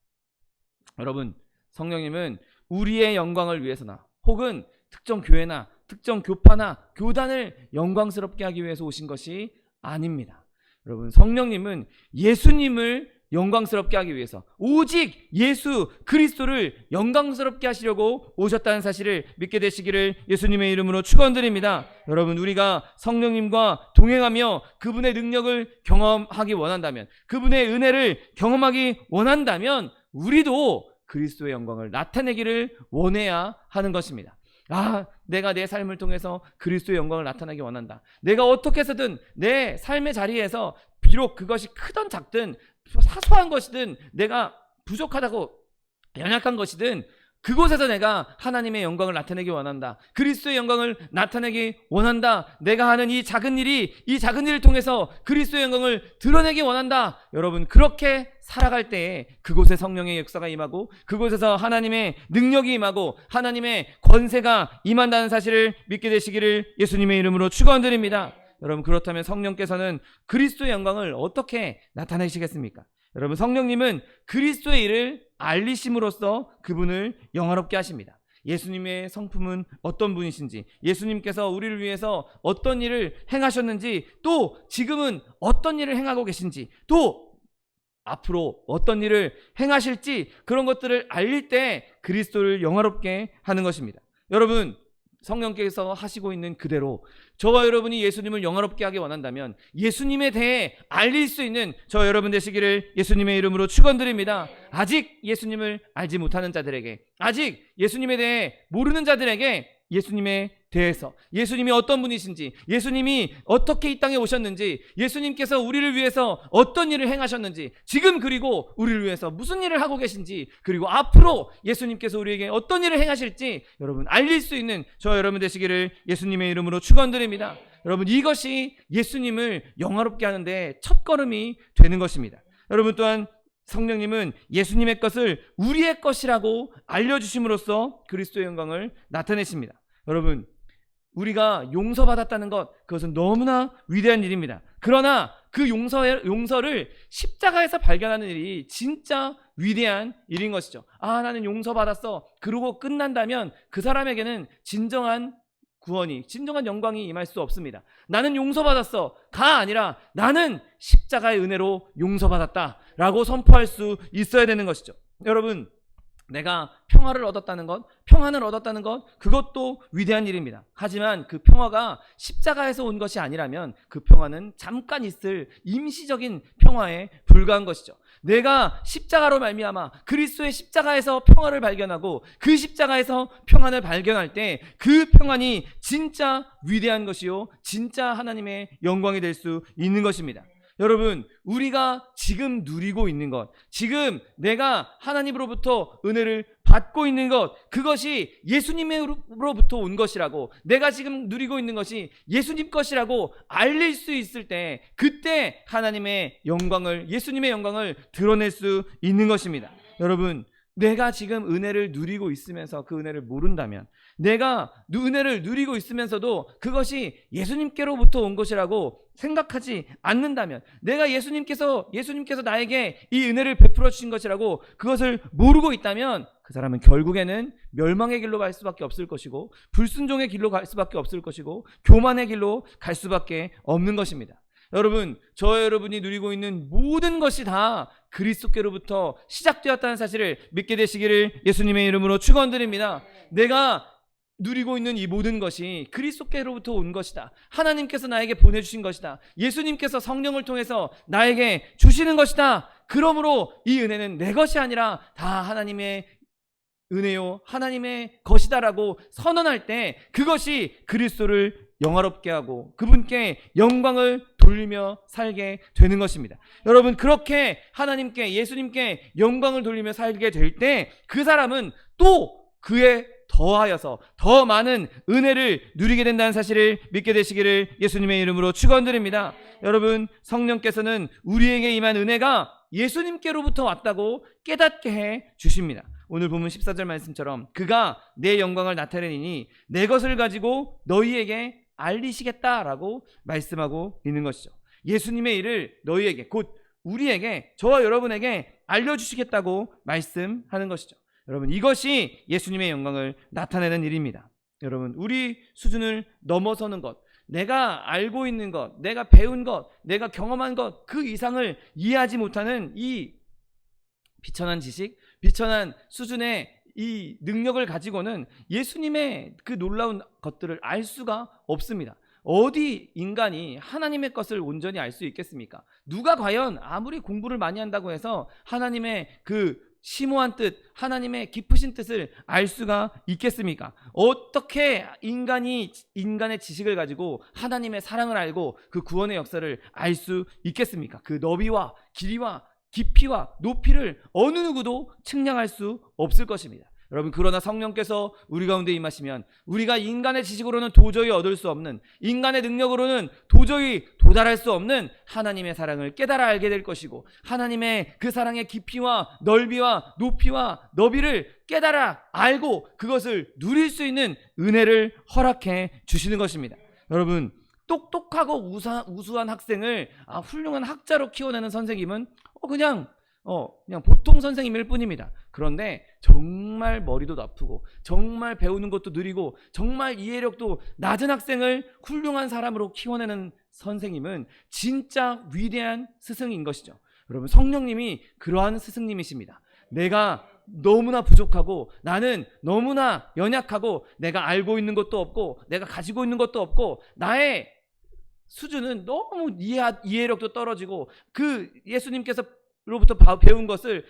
여러분, 성령님은 우리의 영광을 위해서나 혹은 특정 교회나 특정 교파나 교단을 영광스럽게 하기 위해서 오신 것이 아닙니다. 여러분, 성령님은 예수님을 영광스럽게 하기 위해서 오직 예수 그리스도를 영광스럽게 하시려고 오셨다는 사실을 믿게 되시기를 예수님의 이름으로 축원드립니다. 여러분, 우리가 성령님과 동행하며 그분의 능력을 경험하기 원한다면, 그분의 은혜를 경험하기 원한다면 우리도 그리스도의 영광을 나타내기를 원해야 하는 것입니다. 내가 내 삶을 통해서 그리스도의 영광을 나타나기 원한다. 내가 어떻게 해서든 내 삶의 자리에서 비록 그것이 크든 작든 사소한 것이든 내가 부족하다고 연약한 것이든 그곳에서 내가 하나님의 영광을 나타내기 원한다. 그리스도의 영광을 나타내기 원한다. 내가 하는 이 작은 일을 통해서 그리스도의 영광을 드러내기 원한다. 여러분, 그렇게 살아갈 때에 그곳에 성령의 역사가 임하고 그곳에서 하나님의 능력이 임하고 하나님의 권세가 임한다는 사실을 믿게 되시기를 예수님의 이름으로 축원드립니다. 여러분, 그렇다면 성령께서는 그리스도의 영광을 어떻게 나타내시겠습니까? 여러분, 성령님은 그리스도의 일을 알리심으로써 그분을 영화롭게 하십니다. 예수님의 성품은 어떤 분이신지, 예수님께서 우리를 위해서 어떤 일을 행하셨는지, 또 지금은 어떤 일을 행하고 계신지, 또 앞으로 어떤 일을 행하실지, 그런 것들을 알릴 때 그리스도를 영화롭게 하는 것입니다. 여러분, 성령께서 하시고 있는 그대로 저와 여러분이 예수님을 영화롭게 하기 원한다면 예수님에 대해 알릴 수 있는 저와 여러분 되시기를 예수님의 이름으로 축원드립니다. 아직 예수님을 알지 못하는 자들에게, 아직 예수님에 대해 모르는 자들에게 예수님에 대해서, 예수님이 어떤 분이신지, 예수님이 어떻게 이 땅에 오셨는지, 예수님께서 우리를 위해서 어떤 일을 행하셨는지, 지금 그리고 우리를 위해서 무슨 일을 하고 계신지, 그리고 앞으로 예수님께서 우리에게 어떤 일을 행하실지 여러분 알릴 수 있는 저와 여러분 되시기를 예수님의 이름으로 축원드립니다. 여러분, 이것이 예수님을 영화롭게 하는데 첫걸음이 되는 것입니다. 여러분, 또한 성령님은 예수님의 것을 우리의 것이라고 알려주심으로써 그리스도의 영광을 나타내십니다. 여러분, 우리가 용서받았다는 것, 그것은 너무나 위대한 일입니다. 그러나 그 용서를 십자가에서 발견하는 일이 진짜 위대한 일인 것이죠. 나는 용서받았어. 그러고 끝난다면 그 사람에게는 진정한 구원이, 진정한 영광이 임할 수 없습니다. 나는 용서받았어가 아니라 나는 십자가의 은혜로 용서받았다 라고 선포할 수 있어야 되는 것이죠. 여러분, 내가 평화를 얻었다는 것, 평안을 얻었다는 것, 그것도 위대한 일입니다. 하지만 그 평화가 십자가에서 온 것이 아니라면 그 평화는 잠깐 있을 임시적인 평화에 불과한 것이죠. 내가 십자가로 말미암아 그리스도의 십자가에서 평화를 발견하고 그 십자가에서 평안을 발견할 때 그 평안이 진짜 위대한 것이요, 진짜 하나님의 영광이 될 수 있는 것입니다. 여러분, 우리가 지금 누리고 있는 것, 지금 내가 하나님으로부터 은혜를 받고 있는 것, 그것이 예수님으로부터 온 것이라고, 내가 지금 누리고 있는 것이 예수님 것이라고 알릴 수 있을 때, 그때 하나님의 영광을, 예수님의 영광을 드러낼 수 있는 것입니다. 여러분, 내가 지금 은혜를 누리고 있으면서 그 은혜를 모른다면, 내가 은혜를 누리고 있으면서도 그것이 예수님께로부터 온 것이라고 생각하지 않는다면, 내가 예수님께서 나에게 이 은혜를 베풀어 주신 것이라고 그것을 모르고 있다면 그 사람은 결국에는 멸망의 길로 갈 수밖에 없을 것이고, 불순종의 길로 갈 수밖에 없을 것이고, 교만의 길로 갈 수밖에 없는 것입니다. 여러분, 저와 여러분이 누리고 있는 모든 것이 다 그리스도께로부터 시작되었다는 사실을 믿게 되시기를 예수님의 이름으로 축원드립니다. 내가 누리고 있는 이 모든 것이 그리스도께로부터 온 것이다. 하나님께서 나에게 보내주신 것이다. 예수님께서 성령을 통해서 나에게 주시는 것이다. 그러므로 이 은혜는 내 것이 아니라 다 하나님의 은혜요, 하나님의 것이다라고 선언할 때 그것이 그리스도를 영화롭게 하고 그분께 영광을 돌리며 살게 되는 것입니다. 여러분, 그렇게 하나님께, 예수님께 영광을 돌리며 살게 될 때 그 사람은 또 그에 더하여서 더 많은 은혜를 누리게 된다는 사실을 믿게 되시기를 예수님의 이름으로 축원드립니다. 여러분, 성령께서는 우리에게 임한 은혜가 예수님께로부터 왔다고 깨닫게 해 주십니다. 오늘 본문 14절 말씀처럼 그가 내 영광을 나타내니 내 것을 가지고 너희에게 알리시겠다라고 말씀하고 있는 것이죠. 예수님의 일을 너희에게, 곧 우리에게, 저와 여러분에게 알려주시겠다고 말씀하는 것이죠. 여러분, 이것이 예수님의 영광을 나타내는 일입니다. 여러분, 우리 수준을 넘어서는 것, 내가 알고 있는 것, 내가 배운 것, 내가 경험한 것, 그 이상을 이해하지 못하는 이 비천한 지식, 비천한 수준의 이 능력을 가지고는 예수님의 그 놀라운 것들을 알 수가 없습니다. 어디 인간이 하나님의 것을 온전히 알 수 있겠습니까? 누가 과연 아무리 공부를 많이 한다고 해서 하나님의 그 심오한 뜻, 하나님의 깊으신 뜻을 알 수가 있겠습니까? 어떻게 인간의 지식을 가지고 하나님의 사랑을 알고 그 구원의 역사를 알 수 있겠습니까? 그 너비와 길이와 깊이와 높이를 어느 누구도 측량할 수 없을 것입니다. 여러분, 그러나 성령께서 우리 가운데 임하시면 우리가 인간의 지식으로는 도저히 얻을 수 없는, 인간의 능력으로는 도저히 도달할 수 없는 하나님의 사랑을 깨달아 알게 될 것이고, 하나님의 그 사랑의 깊이와 넓이와 높이와 너비를 깨달아 알고 그것을 누릴 수 있는 은혜를 허락해 주시는 것입니다. 여러분, 똑똑하고 우수한 학생을 훌륭한 학자로 키워내는 선생님은 그냥 보통 선생님일 뿐입니다. 그런데 정말 머리도 나쁘고 정말 배우는 것도 느리고 정말 이해력도 낮은 학생을 훌륭한 사람으로 키워내는 선생님은 진짜 위대한 스승인 것이죠. 여러분, 성령님이 그러한 스승님이십니다. 내가 너무나 부족하고 나는 너무나 연약하고 내가 알고 있는 것도 없고 내가 가지고 있는 것도 없고 나의 수준은 너무 이해력도 떨어지고 그 예수님께서 로부터 배운 것을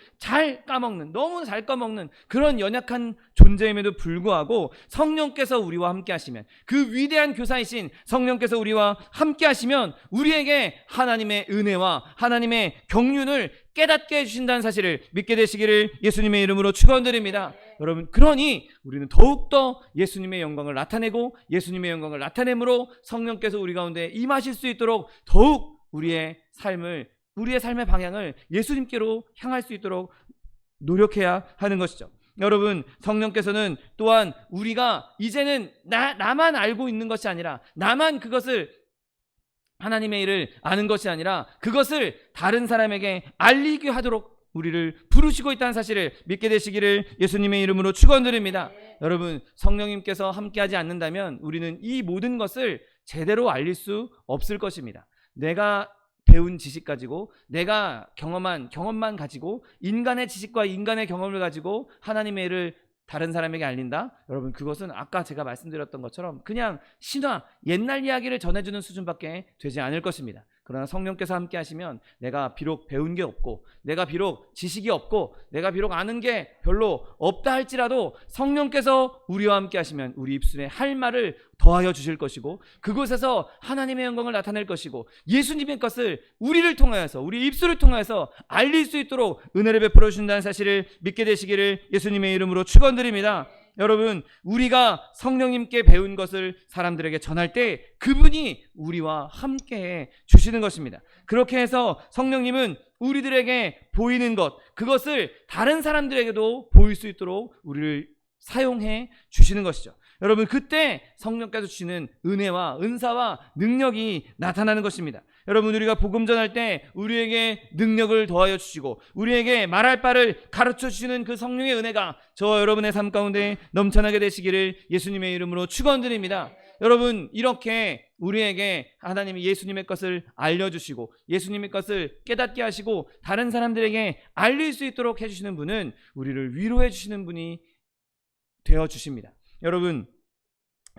너무 잘 까먹는 그런 연약한 존재임에도 불구하고 성령께서 우리와 함께 하시면, 그 위대한 교사이신 성령께서 우리와 함께 하시면 우리에게 하나님의 은혜와 하나님의 경륜을 깨닫게 해주신다는 사실을 믿게 되시기를 예수님의 이름으로 축원드립니다. 여러분, 그러니 우리는 더욱더 예수님의 영광을 나타내고 예수님의 영광을 나타냄으로 성령께서 우리 가운데 임하실 수 있도록 더욱 우리의 삶의 방향을 예수님께로 향할 수 있도록 노력해야 하는 것이죠. 여러분, 성령께서는 또한 우리가 이제는 나만 알고 있는 것이 아니라, 나만 그것을 하나님의 일을 아는 것이 아니라 그것을 다른 사람에게 알리게 하도록 우리를 부르시고 있다는 사실을 믿게 되시기를 예수님의 이름으로 축원드립니다. 여러분, 성령님께서 함께하지 않는다면 우리는 이 모든 것을 제대로 알릴 수 없을 것입니다. 내가 배운 지식 가지고, 내가 경험만 가지고, 인간의 지식과 인간의 경험을 가지고 하나님의 일을 다른 사람에게 알린다? 여러분, 그것은 아까 제가 말씀드렸던 것처럼 그냥 신화, 옛날 이야기를 전해주는 수준밖에 되지 않을 것입니다. 그러나 성령께서 함께 하시면 내가 비록 배운 게 없고, 내가 비록 지식이 없고, 내가 비록 아는 게 별로 없다 할지라도 성령께서 우리와 함께 하시면 우리 입술에 할 말을 더하여 주실 것이고, 그곳에서 하나님의 영광을 나타낼 것이고, 예수님의 것을 우리를 통하여서, 우리 입술을 통하여서 알릴 수 있도록 은혜를 베풀어 주신다는 사실을 믿게 되시기를 예수님의 이름으로 축원드립니다. 여러분, 우리가 성령님께 배운 것을 사람들에게 전할 때 그분이 우리와 함께 주시는 것입니다. 그렇게 해서 성령님은 우리들에게 보이는 것, 그것을 다른 사람들에게도 보일 수 있도록 우리를 사용해 주시는 것이죠. 여러분, 그때 성령께서 주시는 은혜와 은사와 능력이 나타나는 것입니다. 여러분, 우리가 복음 전할 때 우리에게 능력을 더하여 주시고 우리에게 말할 바를 가르쳐 주시는 그 성령의 은혜가 저와 여러분의 삶 가운데 넘쳐나게 되시기를 예수님의 이름으로 축원드립니다. 여러분, 이렇게 우리에게 하나님이 예수님의 것을 알려주시고 예수님의 것을 깨닫게 하시고 다른 사람들에게 알릴 수 있도록 해주시는 분은 우리를 위로해 주시는 분이 되어주십니다. 여러분,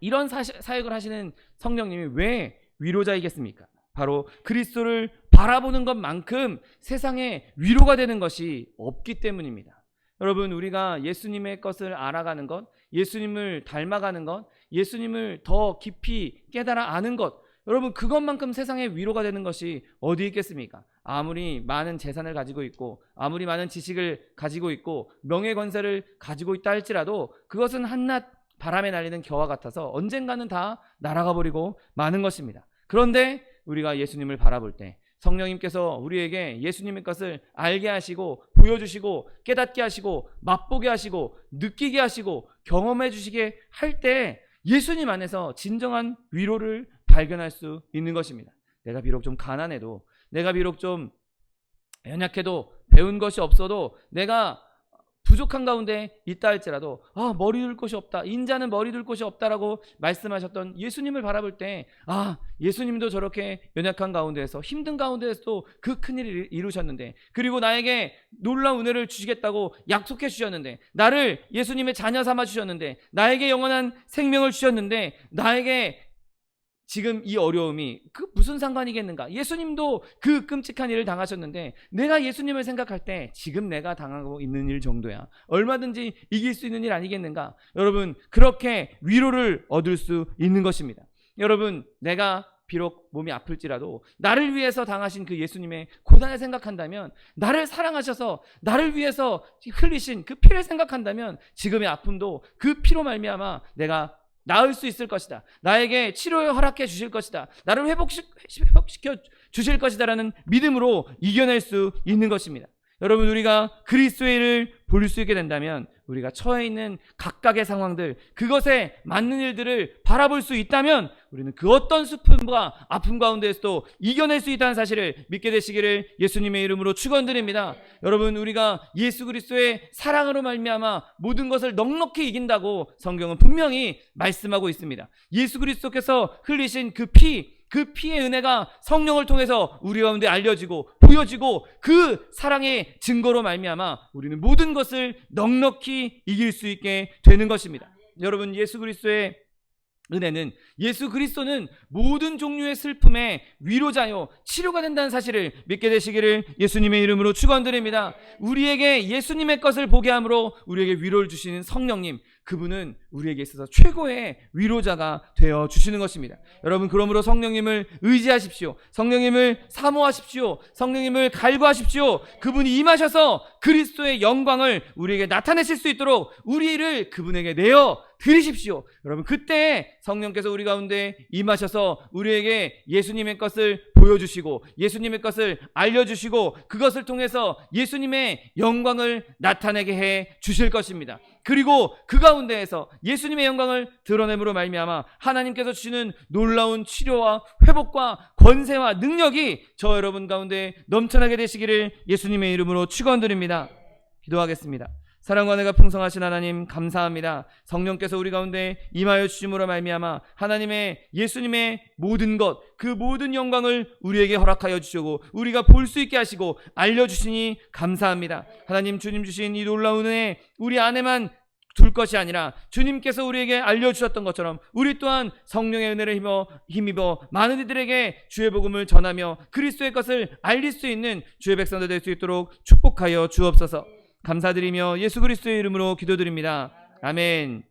이런 사역을 하시는 성령님이 왜 위로자이겠습니까? 바로 그리스도를 바라보는 것만큼 세상에 위로가 되는 것이 없기 때문입니다. 여러분, 우리가 예수님의 것을 알아가는 것, 예수님을 닮아가는 것, 예수님을 더 깊이 깨달아 아는 것, 여러분, 그것만큼 세상에 위로가 되는 것이 어디 있겠습니까? 아무리 많은 재산을 가지고 있고 아무리 많은 지식을 가지고 있고 명예권세를 가지고 있다 할지라도 그것은 한낱 바람에 날리는 겨와 같아서 언젠가는 다 날아가 버리고 마는 것입니다. 그런데 우리가 예수님을 바라볼 때, 성령님께서 우리에게 예수님의 것을 알게 하시고 보여주시고 깨닫게 하시고 맛보게 하시고 느끼게 하시고 경험해 주시게 할 때 예수님 안에서 진정한 위로를 발견할 수 있는 것입니다. 내가 비록 좀 가난해도, 내가 비록 좀 연약해도, 배운 것이 없어도, 내가 부족한 가운데 있다 할지라도 머리 둘 곳이 없다, 인자는 머리 둘 곳이 없다라고 말씀하셨던 예수님을 바라볼 때 예수님도 저렇게 연약한 가운데에서, 힘든 가운데에서도 그 큰일을 이루셨는데, 그리고 나에게 놀라운 은혜를 주시겠다고 약속해 주셨는데, 나를 예수님의 자녀 삼아 주셨는데, 나에게 영원한 생명을 주셨는데, 나에게 지금 이 어려움이 그 무슨 상관이겠는가? 예수님도 그 끔찍한 일을 당하셨는데 내가 예수님을 생각할 때 지금 내가 당하고 있는 일 정도야, 얼마든지 이길 수 있는 일 아니겠는가? 여러분, 그렇게 위로를 얻을 수 있는 것입니다. 여러분, 내가 비록 몸이 아플지라도 나를 위해서 당하신 그 예수님의 고난을 생각한다면, 나를 사랑하셔서 나를 위해서 흘리신 그 피를 생각한다면 지금의 아픔도 그 피로 말미암아 내가 나을 수 있을 것이다, 나에게 치료를 허락해 주실 것이다, 나를 회복시켜 주실 것이다 라는 믿음으로 이겨낼 수 있는 것입니다. 여러분, 우리가 그리스도의 일을 볼 수 있게 된다면 우리가 처해 있는 각각의 상황들, 그것에 맞는 일들을 바라볼 수 있다면 우리는 그 어떤 슬픔과 아픔 가운데에서도 이겨낼 수 있다는 사실을 믿게 되시기를 예수님의 이름으로 축원드립니다. 여러분, 우리가 예수 그리스도의 사랑으로 말미암아 모든 것을 넉넉히 이긴다고 성경은 분명히 말씀하고 있습니다. 예수 그리스도께서 흘리신 그 피의 은혜가 성령을 통해서 우리 가운데 알려지고 보여지고 그 사랑의 증거로 말미암아 우리는 모든 것을 넉넉히 이길 수 있게 되는 것입니다. 여러분, 예수 그리스도의 은혜는, 예수 그리스도는 모든 종류의 슬픔의 위로자요 치료가 된다는 사실을 믿게 되시기를 예수님의 이름으로 축원드립니다. 우리에게 예수님의 것을 보게 함으로 우리에게 위로를 주시는 성령님, 그분은 우리에게 있어서 최고의 위로자가 되어 주시는 것입니다. 여러분, 그러므로 성령님을 의지하십시오. 성령님을 사모하십시오. 성령님을 갈구하십시오. 그분이 임하셔서 그리스도의 영광을 우리에게 나타내실 수 있도록 우리를 그분에게 내어 드리십시오. 여러분, 그때 성령께서 우리 가운데 임하셔서 우리에게 예수님의 것을 보여주시고 예수님의 것을 알려주시고 그것을 통해서 예수님의 영광을 나타내게 해 주실 것입니다. 그리고 그 가운데에서 예수님의 영광을 드러냄으로 말미암아 하나님께서 주시는 놀라운 치료와 회복과 권세와 능력이 저 여러분 가운데 넘쳐나게 되시기를 예수님의 이름으로 축원드립니다. 기도하겠습니다. 사랑과 은혜가 풍성하신 하나님, 감사합니다. 성령께서 우리 가운데 임하여 주심으로 말미암아 하나님의 예수님의 모든 것, 그 모든 영광을 우리에게 허락하여 주시고 우리가 볼 수 있게 하시고 알려주시니 감사합니다. 하나님, 주님 주신 이 놀라운 은혜 우리 안에만 둘 것이 아니라 주님께서 우리에게 알려주셨던 것처럼 우리 또한 성령의 은혜를 힘입어 많은 이들에게 주의 복음을 전하며 그리스도의 것을 알릴 수 있는 주의 백성들 될 수 있도록 축복하여 주옵소서. 감사드리며 예수 그리스도의 이름으로 기도드립니다. 아멘.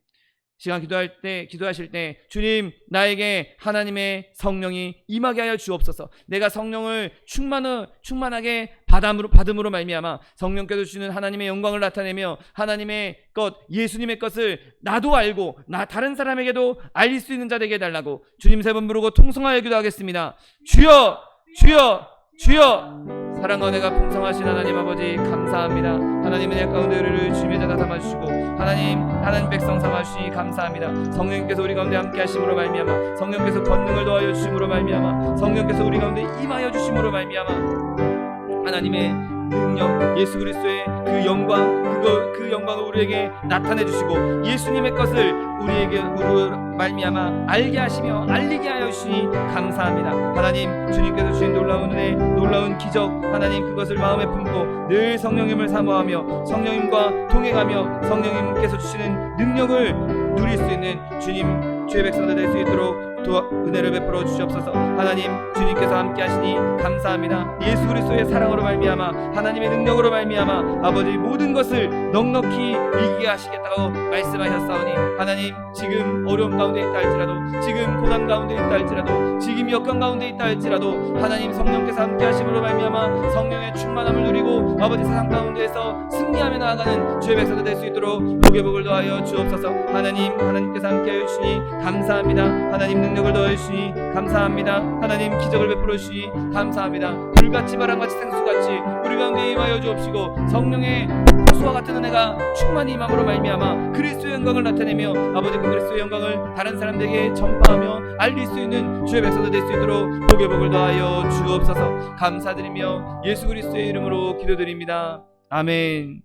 시간 기도하실 때 주님, 나에게 하나님의 성령이 임하게 하여 주옵소서. 내가 성령을 충만하게 받음으로 말미암아 성령께서 주시는 하나님의 영광을 나타내며 하나님의 것, 예수님의 것을 나도 알고 다른 사람에게도 알릴 수 있는 자 되게 해달라고 주님 세 번 부르고 통성하여 기도하겠습니다. 주여, 주여, 주여. 사랑과 은혜가 풍성하신 하나님 아버지, 감사합니다. 하나님의 내 가운데 우리를 주님의 자가 삼아주시고 하나님 백성 삼아주시니 감사합니다. 성령님께서 우리 가운데 함께 하심으로 말미암아, 성령께서 권능을 더하여 주심으로 말미암아, 성령께서 우리 가운데 임하여 주심으로 말미암아 하나님의 능력, 예수 그리스도의 그 영광, 그 영광을 우리에게 나타내 주시고 예수님의 것을 우리에게 말미암아 알게 하시며 알리게 하여 주시니 감사합니다. 하나님, 주님께서 주신 놀라운 은혜, 놀라운 기적, 하나님 그것을 마음에 품고 늘 성령님을 사모하며 성령님과 동행하며 성령님께서 주시는 능력을 누릴 수 있는 주의 백성들 될 수 있도록 은혜를 베풀어 주시옵소서. 하나님, 주님께서 함께 하시니 감사합니다. 예수 그리스도의 사랑으로 말미암아 하나님의 능력으로 말미암아 아버지 모든 것을 넉넉히 이기게 하시겠다고 말씀하셨사오니 하나님, 지금 어려움 가운데 있다 할지라도, 지금 고난 가운데 있다 할지라도, 지금 역경 가운데 있다 할지라도 하나님 성령께서 함께 하심으로 말미암아 성령의 충만함을 누리고 아버지 세상 가운데에서 승리하며 나아가는 주의 백성들 될 수 있도록 복의 복을 더하여 주옵소서. 하나님께서 함께 하여 주시니 감사합니다. 하나님 능력을 더하여 주시니 감사합니다. 하나님 기적을 베풀어 주시니 감사합니다. 불같이 바람같이 생수같이 우리 가운데 임하여 주옵시고 성령의 폭포수와 같은 은혜가 충만히 임함으로 말미암아 그리스도의 영광을 나타내며 아버지 그 그리스도의 영광을 다른 사람들에게 전파하며 알릴 수 있는 주의 백성들 될 수 있도록 복의 복을 더하여 주옵소서. 감사드리며 예수 그리스도의 이름으로 기도드립니다. 아멘.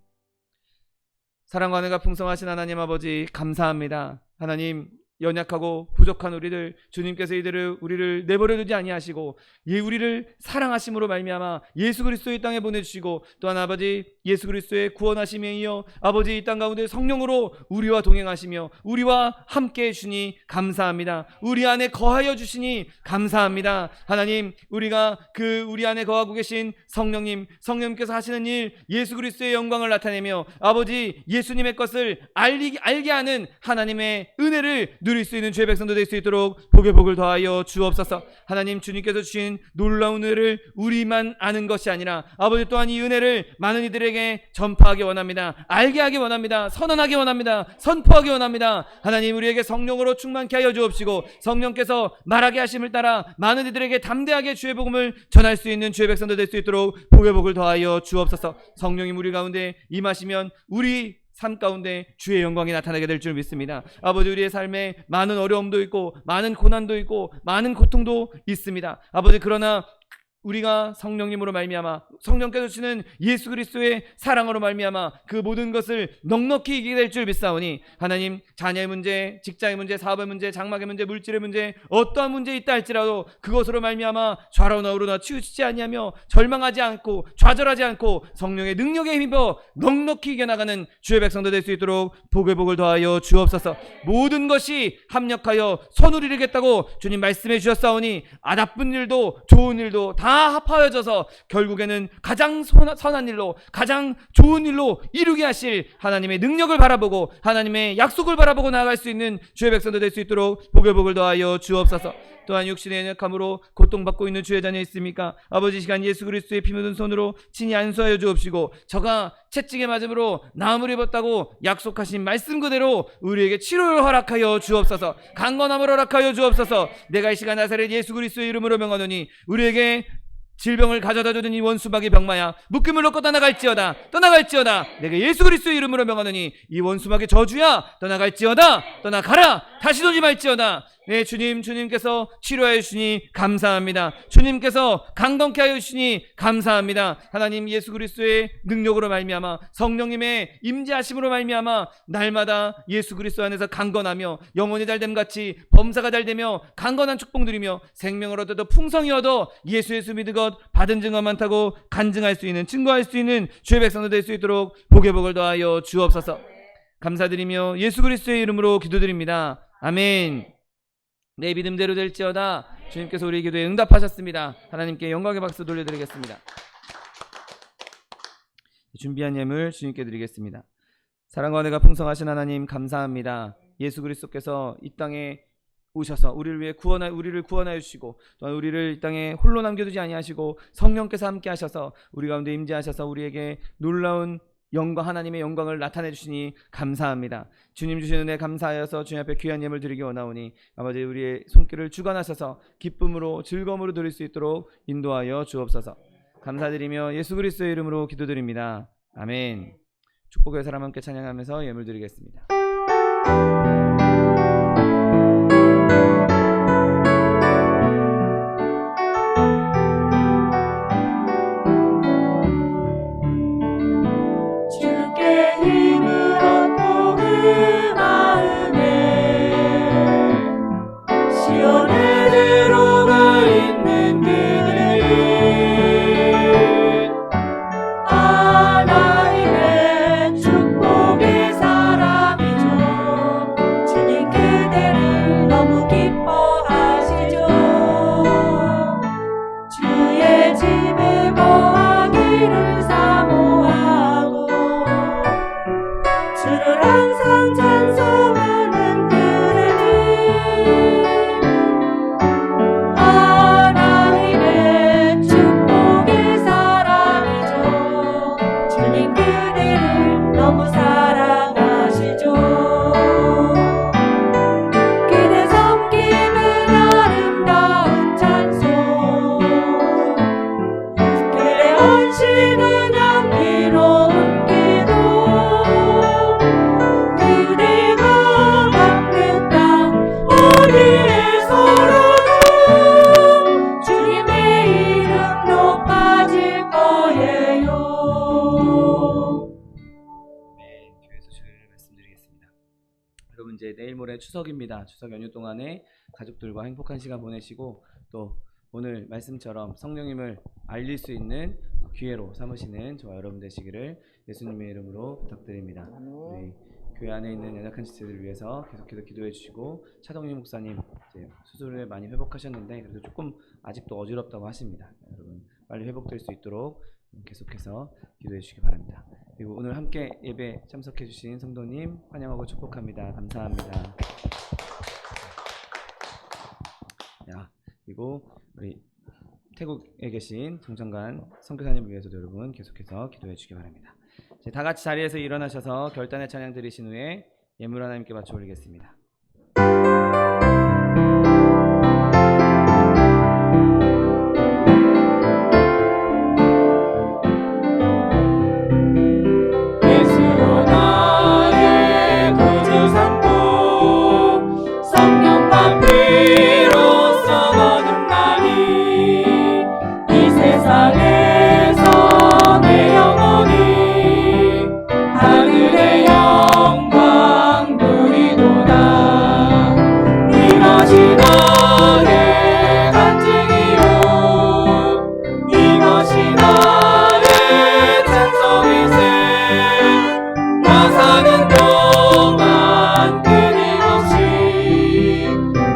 사랑과 은혜가 풍성하신 하나님 아버지 감사합니다. 하나님 연약하고 부족한 우리들 주님께서 우리를 내버려 두지 아니하시고 우리를 사랑하심으로 말미암아 예수 그리스도의 땅에 보내주시고 또한 아버지 예수 그리스도의 구원하심에 이어 아버지 이 땅 가운데 성령으로 우리와 동행하시며 우리와 함께 해주시니 감사합니다. 우리 안에 거하여 주시니 감사합니다. 하나님 우리가 우리 안에 거하고 계신 성령님께서 하시는 일 예수 그리스도의 영광을 나타내며 아버지 예수님의 것을 알게 하는 하나님의 은혜를 누릴 수 있는 주의 백성도 될 수 있도록 복의 복을 더하여 주옵소서. 하나님 주님께서 주신 놀라운 은혜를 우리만 아는 것이 아니라 아버지 또한 이 은혜를 많은 이들에게 전파하기 원합니다. 알게 하기 원합니다. 선언하기 원합니다. 선포하기 원합니다. 하나님 우리에게 성령으로 충만케 하여 주옵시고 성령께서 말하게 하심을 따라 많은 이들에게 담대하게 주의 복음을 전할 수 있는 주의 백성도 될 수 있도록 복의 복을 더하여 주옵소서. 성령님 우리 가운데 임하시면 우리 삶 가운데 주의 영광이 나타나게 될 줄 믿습니다. 아버지 우리의 삶에 많은 어려움도 있고 많은 고난도 있고 많은 고통도 있습니다. 아버지 그러나 우리가 성령님으로 말미암아 성령께서 주시는 예수 그리스도의 사랑으로 말미암아 그 모든 것을 넉넉히 이기게 될 줄 믿사오니 하나님 자녀의 문제, 직장의 문제, 사업의 문제, 장막의 문제, 물질의 문제 어떠한 문제 있다 할지라도 그것으로 말미암아 좌로나 우로나 치우치지 아니하며 절망하지 않고 좌절하지 않고 성령의 능력에 힘입어 넉넉히 이겨나가는 주의 백성도 될 수 있도록 복의 복을 더하여 주옵소서. 모든 것이 합력하여 선을 이루겠다고 주님 말씀해 주셨사오니 나쁜 일도 좋은 일도 다 합하여져서 결국에는 가장 선한 일로 가장 좋은 일로 이루게 하실 하나님의 능력을 바라보고 하나님의 약속을 바라보고 나아갈 수 있는 주의 백성도 될 수 있도록 복의 복을 더하여 주옵소서. 또한 육신의 연약함으로 고통받고 있는 주의 자녀 있습니까? 아버지 시간 예수 그리스도의 피 묻은 손으로 친히 안수하여 주옵시고 저가 채찍에 맞음으로 나음을 입었다고 약속하신 말씀 그대로 우리에게 치료를 허락하여 주옵소서. 강건함을 허락하여 주옵소서. 내가 이 시간 나사렛 예수 그리스도의 이름으로 명하노니 우리에게 질병을 가져다 주는 이 원수마귀 병마야 묶임을 놓고 떠나갈지어다. 내가 예수 그리스도의 이름으로 명하노니 이 원수마귀 저주야 떠나갈지어다. 떠나가라. 다시 오지 말지어다. 네 주님께서 치료하여 주시니 감사합니다. 주님께서 강건케 하여 주시니 감사합니다. 하나님 예수 그리스도의 능력으로 말미암아 성령님의 임재하심으로 말미암아 날마다 예수 그리스도 안에서 강건하며 영혼이 잘됨같이 범사가 잘되며 강건한 축복 누리며 생명을 얻어도 풍성히 얻어 예수 믿은 것 받은 증거 많다고 간증할 수 있는 증거할 수 있는 주의 백성도 될 수 있도록 복의 복을 더하여 주옵소서. 감사드리며 예수 그리스도의 이름으로 기도드립니다. 아멘. 내 믿음대로 될지어다. 주님께서 우리의 기도에 응답하셨습니다. 하나님께 영광의 박수 돌려드리겠습니다. 준비한 예물 주님께 드리겠습니다. 사랑과 은혜가 풍성하신 하나님 감사합니다. 예수 그리스도께서 이 땅에 오셔서 우리를 위해 우리를 구원하여 주시고 또한 우리를 이 땅에 홀로 남겨두지 아니하시고 성령께서 함께 하셔서 우리 가운데 임재하셔서 우리에게 놀라운 영광 하나님의 영광을 나타내 주시니 감사합니다. 주님 주시는 은혜 감사하여서 주님 앞에 귀한 예물 드리기 원하오니 아버지 우리의 손길을 주관하셔서 기쁨으로 즐거움으로 드릴 수 있도록 인도하여 주옵소서. 감사드리며 예수 그리스도의 이름으로 기도드립니다. 아멘. 축복의 사람 함께 찬양하면서 예물 드리겠습니다. 그대 섬기는 아름다운 찬송 이제 내일 모레 추석입니다. 추석 연휴 동안에 가족들과 행복한 시간 보내시고 또 오늘 말씀처럼 성령님을 알릴 수 있는 기회로 삼으시는 저와 여러분 되시기를 예수님의 이름으로 부탁드립니다. 우리 교회 안에 있는 연약한 지체들을 위해서 계속해서 기도해 주시고 차동희 목사님 이제 수술을 많이 회복하셨는데 그래도 조금 아직도 어지럽다고 하십니다. 여러분 빨리 회복될 수 있도록 계속해서 기도해 주시기 바랍니다. 그리고 오늘 함께 예배 참석해 주신 성도님 환영하고 축복합니다. 감사합니다. 그리고 우리 태국에 계신 정창관 선교사님을 위해서도 여러분 계속해서 기도해 주시기 바랍니다. 이제 다 같이 자리에서 일어나셔서 결단의 찬양 드리신 후에 예물 하나님께 바쳐 올리겠습니다. 예수로 나의 구주 삼고 성령과 피로써 거듭나니 이 세상에서 내 영혼이 하늘의 영광 누리도다. 이것이 나의 간증이요 이것이 나의 찬송이세. 나 사는 동안 끊임없이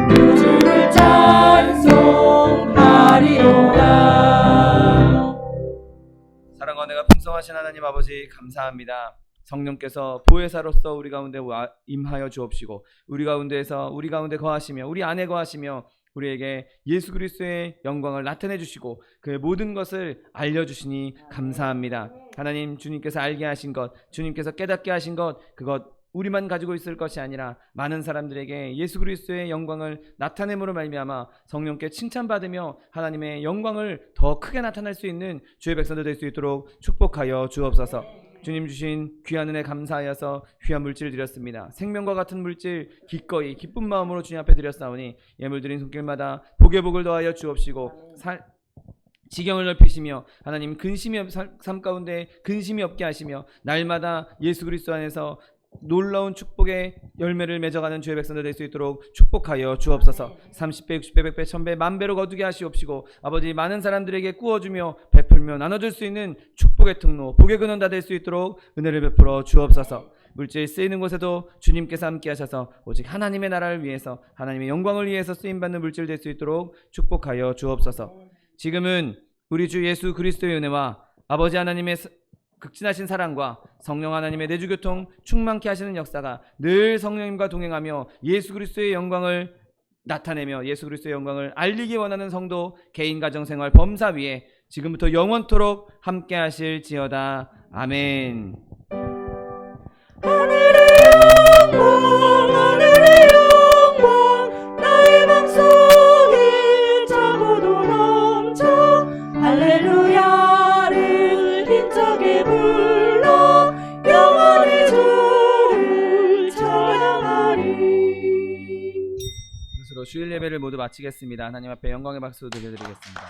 구주를 찬송하리로다. 사랑과 은혜가 풍성하신 하나님 아버지 감사합니다. 성령께서 보혜사로서 우리 가운데 임하여 주옵시고 우리 가운데에서 우리 가운데 거하시며 우리 안에 거하시며 우리에게 예수 그리스도의 영광을 나타내 주시고 그의 모든 것을 알려주시니 감사합니다. 하나님 주님께서 알게 하신 것 주님께서 깨닫게 하신 것 그것 우리만 가지고 있을 것이 아니라 많은 사람들에게 예수 그리스도의 영광을 나타냄으로 말미암아 성령께 칭찬받으며 하나님의 영광을 더 크게 나타낼 수 있는 주의 백성들 될 수 있도록 축복하여 주옵소서. 주님 주신 귀한 은혜 감사하여서 귀한 물질 드렸습니다. 생명과 같은 물질 기꺼이 기쁜 마음으로 주님 앞에 드렸사오니 예물 드린 손길마다 복의 복을 더하여 주옵시고 지경을 넓히시며 하나님 삶 가운데 근심이 없게 하시며 날마다 예수 그리스도 안에서 놀라운 축복의 열매를 맺어가는 주의 백성들 될 수 있도록 축복하여 주옵소서. 30배, 60배, 100배, 1000배, 만배로 거두게 하시옵시고 아버지 많은 사람들에게 꾸어주며 베풀며 나눠줄 수 있는 축복의 통로 복의 근원 다 될 수 있도록 은혜를 베풀어 주옵소서. 물질 쓰이는 곳에도 주님께서 함께 하셔서 오직 하나님의 나라를 위해서 하나님의 영광을 위해서 쓰임받는 물질 될 수 있도록 축복하여 주옵소서. 지금은 우리 주 예수 그리스도의 은혜와 아버지 하나님의 극진하신 사랑과 성령 하나님의 내주교통 충만케 하시는 역사가 늘 성령님과 동행하며 예수 그리스도의 영광을 나타내며 예수 그리스도의 영광을 알리기 원하는 성도 개인 가정생활 범사 위에 지금부터 영원토록 함께 하실지어다. 아멘. 하늘의 영광 나의 맘속에 차고도 넘쳐 할렐루야를 힘차게 불러 영원히 주를 찬양하리. 이것으로 주일 예배를 모두 마치겠습니다. 하나님 앞에 영광의 박수 드려드리겠습니다.